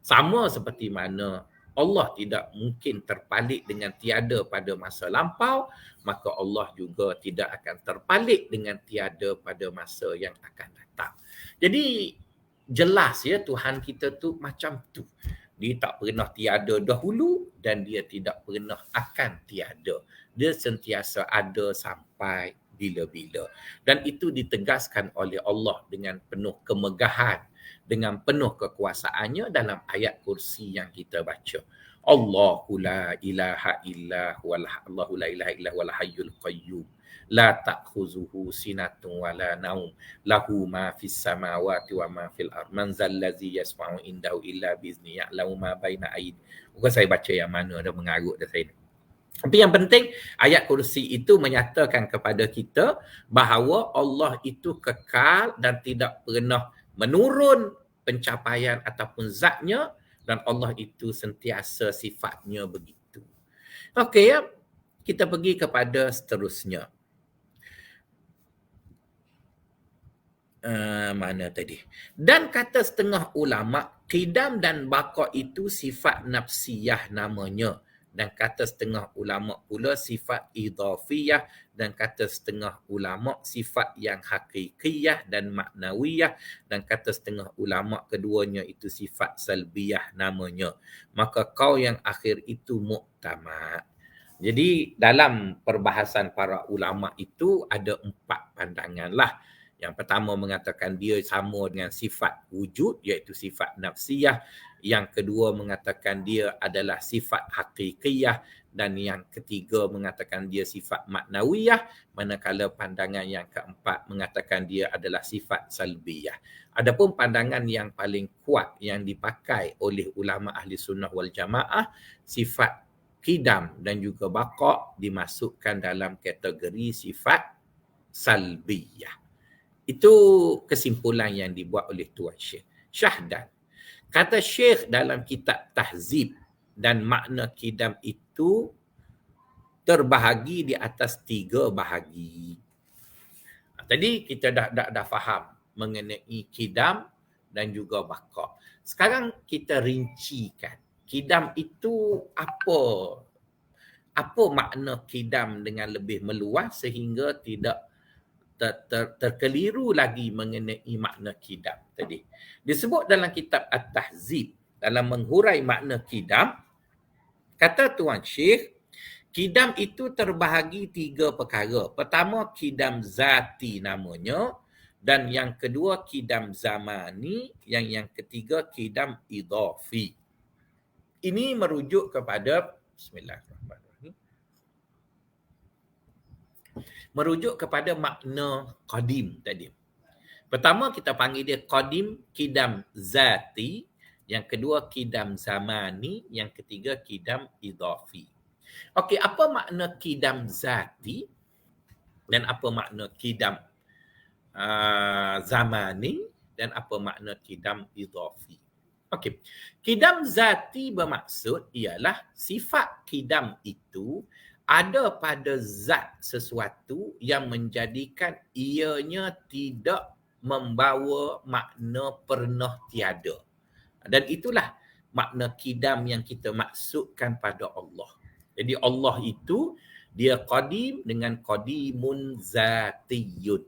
Sama seperti mana Allah tidak mungkin terpalit dengan tiada pada masa lampau, maka Allah juga tidak akan terpalit dengan tiada pada masa yang akan datang. Jadi jelas ya Tuhan kita tu macam tu. Dia tak pernah tiada dahulu dan dia tidak pernah akan tiada. Dia sentiasa ada sampai bila-bila. Dan itu ditegaskan oleh Allah dengan penuh kemegahan, dengan penuh kekuasaannya dalam ayat kursi yang kita baca. Allahu la ilaha illa huwal Allahu la ilaha illa huwal hayyul qayyum. La ta'khuzuhu sinatun wa la naum. Lahu ma fis samawati wa ma fil ard. Man zallazi yasma'u indahu illa bi'izni. Ya'lamu ma baina aydihim. Bukan saya baca yang mana, ada mengarut dah saya. Tapi yang penting, ayat kursi itu menyatakan kepada kita bahawa Allah itu kekal dan tidak pernah menurun pencapaian ataupun zatnya, dan Allah itu sentiasa sifatnya begitu. Okey, ya. Kita pergi kepada seterusnya. Mana tadi? Dan kata setengah ulama, qidam dan baqa itu sifat nafsiyah namanya. Dan kata setengah ulama pula sifat idhafiyah, dan kata setengah ulama sifat yang hakikiyah dan maknawiyah, dan kata setengah ulama keduanya itu sifat salbiyah namanya. Maka kau yang akhir itu muktamad. Jadi dalam perbahasan para ulama itu ada 4 pandangan lah. Yang pertama mengatakan dia sama dengan sifat wujud, iaitu sifat nafsiyah. Yang kedua mengatakan dia adalah sifat hakikiyah. Dan yang ketiga mengatakan dia sifat maknawiyah. Manakala pandangan yang keempat mengatakan dia adalah sifat salbiyah. Adapun pandangan yang paling kuat yang dipakai oleh ulama ahli sunnah wal jamaah, sifat qidam dan juga baqa dimasukkan dalam kategori sifat salbiyah. Itu kesimpulan yang dibuat oleh Tuan Syekh Syahdan. Kata Syekh dalam kitab Tahzib, dan makna qidam itu terbahagi di atas 3 bahagi. Tadi kita dah faham mengenai qidam dan juga baqa. Sekarang kita rincikan. Qidam itu apa? Apa makna qidam dengan lebih meluas sehingga tidak terkeliru lagi mengenai makna qidam tadi. Disebut dalam kitab At-Tahzib, dalam menghurai makna qidam, kata Tuan Syekh, qidam itu terbahagi 3 perkara. Pertama, qidam zati namanya, dan yang kedua qidam zamani, yang ketiga qidam idhafi. Ini merujuk kepada Bismillahirrahmanirrahim. Merujuk kepada makna qadim tadi. Pertama kita panggil dia qadim, kidam zati, yang kedua kidam zamani, yang ketiga kidam idafi. Okey, apa makna kidam zati dan apa makna kidam zamani dan apa makna kidam idafi? Okey. Kidam zati bermaksud ialah sifat kidam itu ada pada zat sesuatu yang menjadikan ianya tidak membawa makna pernah tiada. Dan itulah makna kidam yang kita maksudkan pada Allah. Jadi Allah itu dia qadim dengan qadimun zatiyun,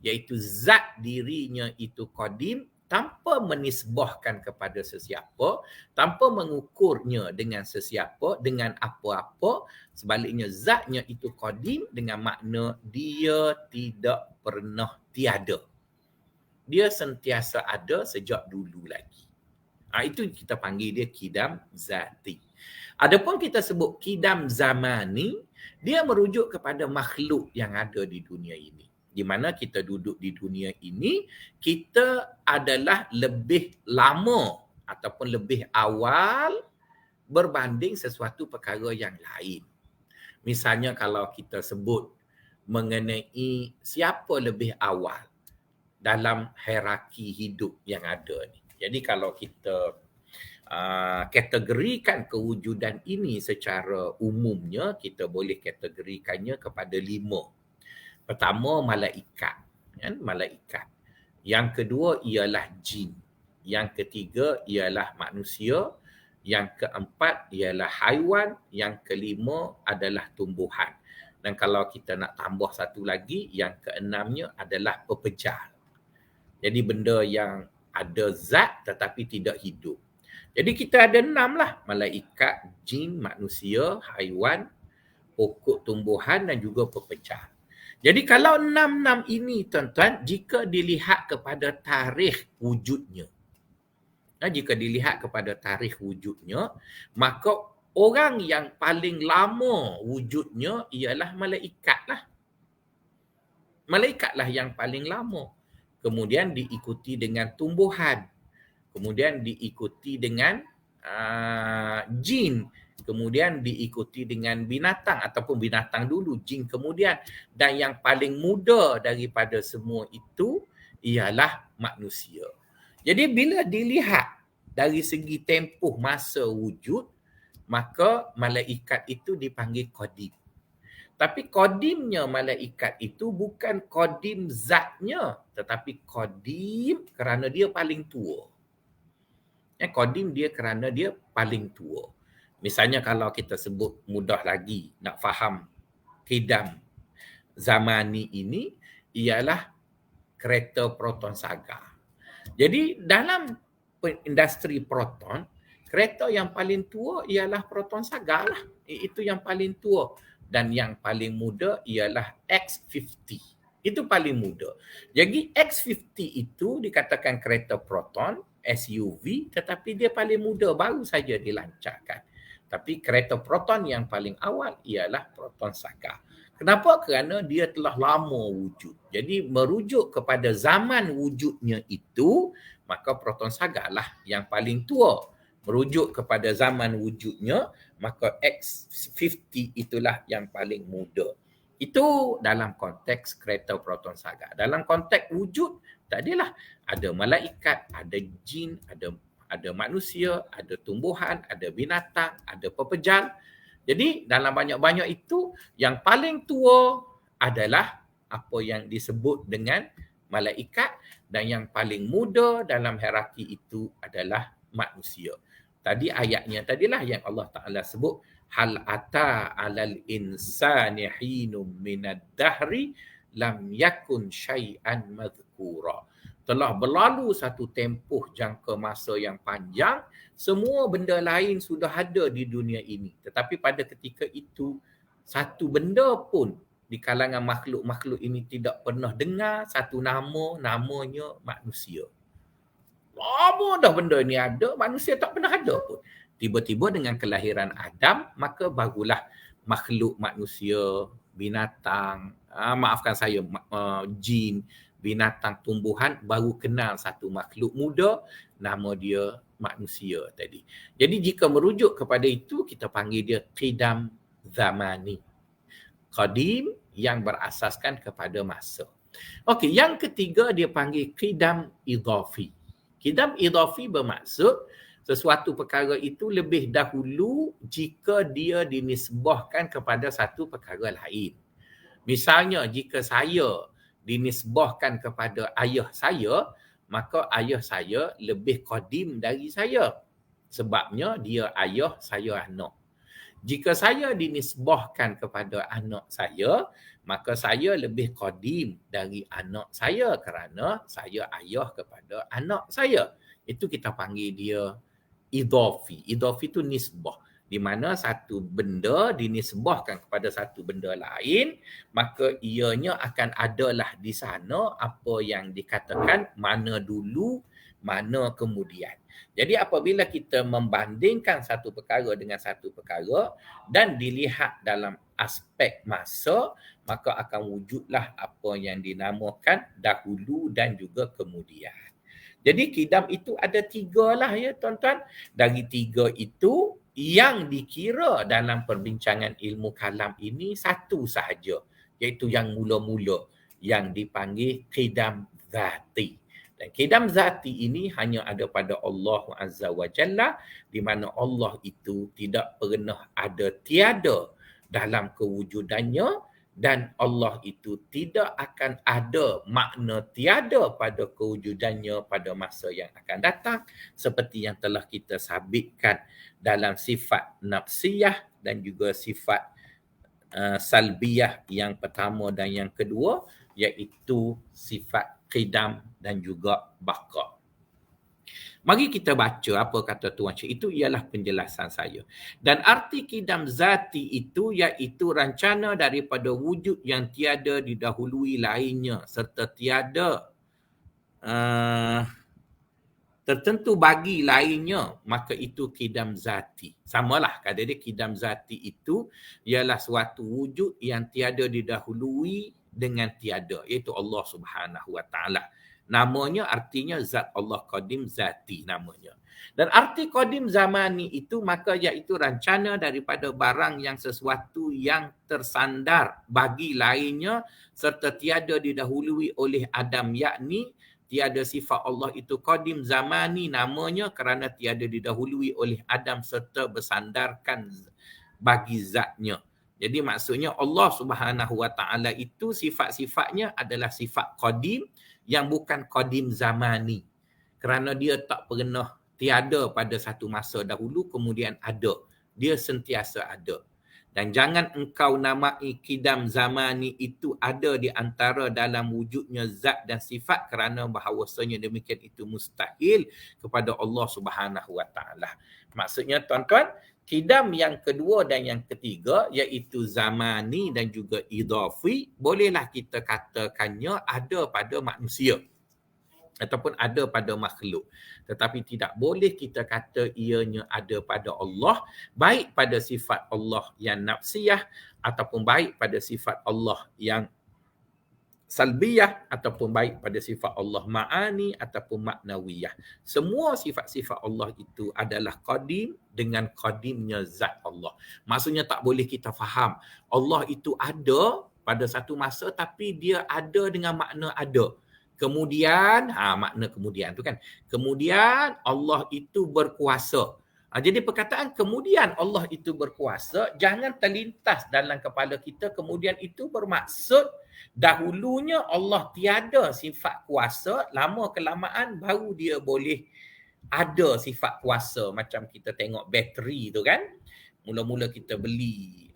iaitu zat dirinya itu qadim tanpa menisbahkan kepada sesiapa, tanpa mengukurnya dengan sesiapa, dengan apa-apa. Sebaliknya zatnya itu qadim dengan makna dia tidak pernah tiada. Dia sentiasa ada sejak dulu lagi. Itu kita panggil dia kidam zati. Adapun kita sebut kidam zamani, dia merujuk kepada makhluk yang ada di dunia ini. Di mana kita duduk di dunia ini, kita adalah lebih lama ataupun lebih awal berbanding sesuatu perkara yang lain. Misalnya kalau kita sebut mengenai siapa lebih awal dalam hierarki hidup yang ada ni. Jadi kalau kita kategorikan kewujudan ini secara umumnya, kita boleh kategorikannya kepada 5. Pertama, malaikat. Kan? Malaikat. Yang kedua ialah jin. Yang ketiga ialah manusia. Yang keempat ialah haiwan. Yang kelima adalah tumbuhan. Dan kalau kita nak tambah satu lagi, yang keenamnya adalah pepejal. Jadi benda yang ada zat tetapi tidak hidup. Jadi kita ada 6 lah. Malaikat, jin, manusia, haiwan, pokok tumbuhan dan juga pepejal. Jadi kalau 6 ini tuan-tuan, jika dilihat kepada tarikh wujudnya, maka orang yang paling lama wujudnya ialah malaikat lah. Malaikat lah yang paling lama. Kemudian diikuti dengan tumbuhan. Kemudian diikuti dengan jin. Kemudian diikuti dengan binatang ataupun binatang dulu, jin kemudian. Dan yang paling muda daripada semua itu ialah manusia. Jadi bila dilihat dari segi tempoh masa wujud, maka malaikat itu dipanggil qadim. Tapi qadimnya malaikat itu bukan qadim zatnya, tetapi qadim kerana dia paling tua. Qadim dia kerana dia paling tua. Misalnya kalau kita sebut mudah lagi nak faham kidam zamani ini ialah kereta proton saga. Jadi dalam industri proton, kereta yang paling tua ialah proton saga lah. Itu yang paling tua. Dan yang paling muda ialah X50. Itu paling muda. Jadi X50 itu dikatakan kereta proton, SUV, tetapi dia paling muda, baru saja dilancarkan. Tapi kereta proton yang paling awal ialah proton saga. Kenapa? Kerana dia telah lama wujud. Jadi merujuk kepada zaman wujudnya itu, maka proton saga lah yang paling tua. Merujuk kepada zaman wujudnya, maka X50 itulah yang paling muda. Itu dalam konteks kereta proton saga. Dalam konteks wujud, tadilah ada malaikat, ada jin, ada manusia, ada tumbuhan, ada binatang, ada pepejal. Jadi dalam banyak-banyak itu, yang paling tua adalah apa yang disebut dengan malaikat, dan yang paling muda dalam hierarki itu adalah manusia. Tadi ayatnya tadilah yang Allah Ta'ala sebut, hal ata alal insani hinum minad dahri lam yakun syai'an madhkura. Telah berlalu satu tempoh jangka masa yang panjang, semua benda lain sudah ada di dunia ini. Tetapi pada ketika itu, satu benda pun di kalangan makhluk-makhluk ini tidak pernah dengar satu nama, namanya manusia. Lama dah benda ni ada, manusia tak pernah ada pun. Tiba-tiba dengan kelahiran Adam, maka barulah makhluk manusia, binatang, maafkan saya, jin, binatang, tumbuhan baru kenal satu makhluk muda, nama dia manusia tadi. Jadi jika merujuk kepada itu, kita panggil dia qidam zamani. Qadim yang berasaskan kepada masa. Okey, yang ketiga dia panggil qidam idhafi. Qidam idhafi bermaksud sesuatu perkara itu lebih dahulu jika dia dinisbahkan kepada satu perkara lain. Misalnya jika saya dinisbahkan kepada ayah saya, maka ayah saya lebih qadim dari saya. Sebabnya dia ayah, saya anak. Jika saya dinisbahkan kepada anak saya, maka saya lebih qadim dari anak saya kerana saya ayah kepada anak saya. Itu kita panggil dia idhafi. Idhafi itu nisbah. Di mana satu benda dinisbahkan kepada satu benda lain, maka ianya akan adalah di sana apa yang dikatakan mana dulu, mana kemudian. Jadi apabila kita membandingkan satu perkara dengan satu perkara dan dilihat dalam aspek masa, maka akan wujudlah apa yang dinamakan dahulu dan juga kemudian. Jadi qidam itu ada 3 lah ya tuan-tuan. Dari 3 itu yang dikira dalam perbincangan ilmu kalam ini satu sahaja, iaitu yang mula-mula yang dipanggil qidam zati. Dan qidam zati ini hanya ada pada Allah Azza wa Jalla, di mana Allah itu tidak pernah ada tiada dalam kewujudannya dan Allah itu tidak akan ada makna tiada pada kewujudannya pada masa yang akan datang, seperti yang telah kita sabitkan dalam sifat nafsiyah dan juga sifat salbiyah yang pertama dan yang kedua, iaitu sifat qidam dan juga baqa. Mari kita baca apa kata Tuan Syekh. Itu ialah penjelasan saya. Dan arti qidam zati itu iaitu rancana daripada wujud yang tiada didahului lainnya serta tiada tertentu bagi lainnya, maka itu qidam zati. Samalah kata dia, qidam zati itu ialah suatu wujud yang tiada didahului dengan tiada, iaitu Allah Subhanahu wa taala. Namanya artinya zat Allah, qadim zati namanya. Dan arti qadim zamani itu maka iaitu rancana daripada barang yang sesuatu yang tersandar bagi lainnya serta tiada didahului oleh Adam, yakni tiada sifat Allah itu qadim zamani namanya kerana tiada didahului oleh Adam serta bersandarkan bagi zatnya. Jadi maksudnya Allah Subhanahu wa taala itu sifat-sifatnya adalah sifat qadim yang bukan qadim zamani. Kerana dia tak pernah tiada pada satu masa dahulu kemudian ada. Dia sentiasa ada. Dan jangan engkau namai qidam zamani itu ada di antara dalam wujudnya zat dan sifat kerana bahawasanya demikian itu mustahil kepada Allah Subhanahu wa taala. Maksudnya tuan-tuan, qidam yang kedua dan yang ketiga iaitu zamani dan juga idhafi, bolehlah kita katakannya ada pada manusia ataupun ada pada makhluk. Tetapi tidak boleh kita kata ianya ada pada Allah, baik pada sifat Allah yang nafsiyah ataupun baik pada sifat Allah yang salbiyah ataupun baik pada sifat Allah ma'ani ataupun maknawiyah. Semua sifat-sifat Allah itu adalah qadim dengan qadimnya zat Allah. Maksudnya tak boleh kita faham Allah itu ada pada satu masa tapi dia ada dengan makna ada. Kemudian, makna kemudian tu kan. Kemudian Allah itu berkuasa. Jadi perkataan kemudian Allah itu berkuasa jangan terlintas dalam kepala kita, kemudian itu bermaksud dahulunya Allah tiada sifat kuasa, lama kelamaan baru dia boleh ada sifat kuasa. Macam kita tengok bateri tu kan. Mula-mula kita beli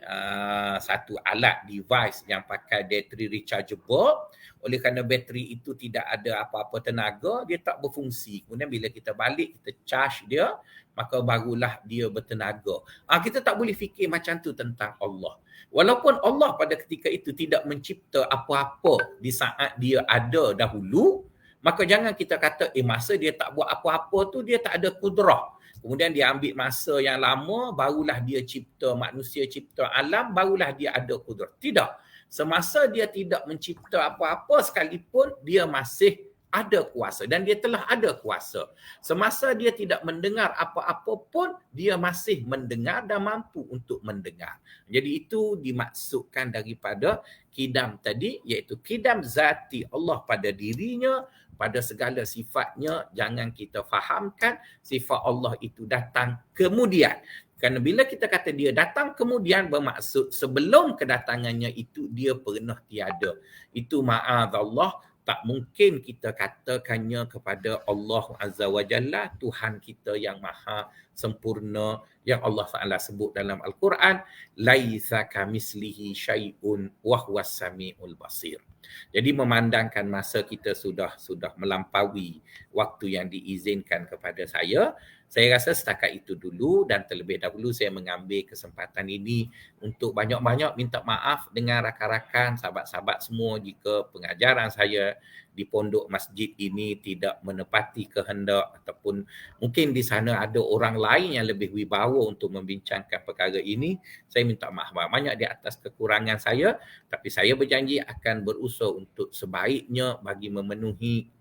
satu alat device yang pakai bateri rechargeable, oleh kerana bateri itu tidak ada apa-apa tenaga, dia tak berfungsi. Kemudian bila kita balik, kita charge dia, maka barulah dia bertenaga. Kita tak boleh fikir macam tu tentang Allah. Walaupun Allah pada ketika itu tidak mencipta apa-apa di saat dia ada dahulu, maka jangan kita kata masa dia tak buat apa-apa tu dia tak ada kudrah. Kemudian dia ambil masa yang lama, barulah dia cipta manusia, cipta alam, barulah dia ada kudrat. Tidak. Semasa dia tidak mencipta apa-apa sekalipun, dia masih ada kuasa dan dia telah ada kuasa. Semasa dia tidak mendengar apa-apa pun, dia masih mendengar dan mampu untuk mendengar. Jadi itu dimaksudkan daripada kidam tadi, iaitu kidam zati Allah pada dirinya, pada segala sifatnya. Jangan kita fahamkan sifat Allah itu datang kemudian. Kerana bila kita kata dia datang kemudian, bermaksud sebelum kedatangannya itu dia pernah tiada. Itu ma'adzallah, tak mungkin kita katakannya kepada Allah Azza wa Jalla, Tuhan kita yang maha sempurna, yang Allah Ta'ala sebut dalam Al-Quran, laisa kamislihi syai'un wa huwas sami'ul basir. Jadi memandangkan masa kita sudah melampaui waktu yang diizinkan kepada saya rasa setakat itu dulu, dan terlebih dahulu saya mengambil kesempatan ini untuk banyak-banyak minta maaf dengan rakan-rakan, sahabat-sahabat semua jika pengajaran saya di pondok masjid ini tidak menepati kehendak, ataupun mungkin di sana ada orang lain yang lebih wibawa untuk membincangkan perkara ini. Saya minta maaf banyak di atas kekurangan saya, tapi saya berjanji akan berusaha untuk sebaiknya bagi memenuhi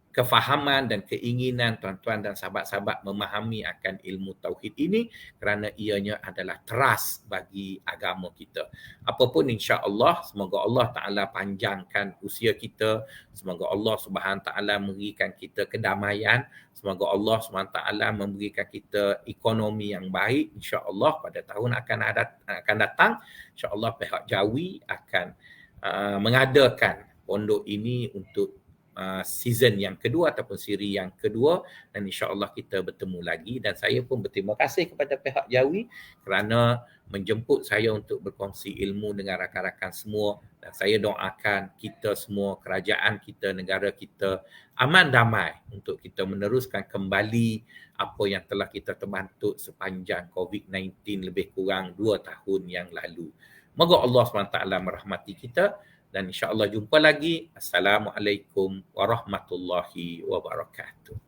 kefahaman dan keinginan tuan-tuan dan sahabat-sahabat memahami akan ilmu tauhid ini, kerana ianya adalah teras bagi agama kita. Apapun, insya-Allah, semoga Allah Taala panjangkan usia kita, semoga Allah Subhanahu Taala memberikan kita kedamaian, semoga Allah Subhanahu Taala memberikan kita ekonomi yang baik, insya-Allah pada tahun akan datang, insya-Allah pihak Jawi akan mengadakan pondok ini untuk season yang kedua ataupun siri yang kedua, dan insya-Allah kita bertemu lagi. Dan saya pun berterima kasih kepada pihak Jawi kerana menjemput saya untuk berkongsi ilmu dengan rakan-rakan semua, dan saya doakan kita semua, kerajaan kita, negara kita aman damai untuk kita meneruskan kembali apa yang telah kita terbantuk sepanjang COVID-19 lebih kurang 2 tahun yang lalu. Moga Allah SWT merahmati kita, dan insya-Allah jumpa lagi. Assalamualaikum warahmatullahi wabarakatuh.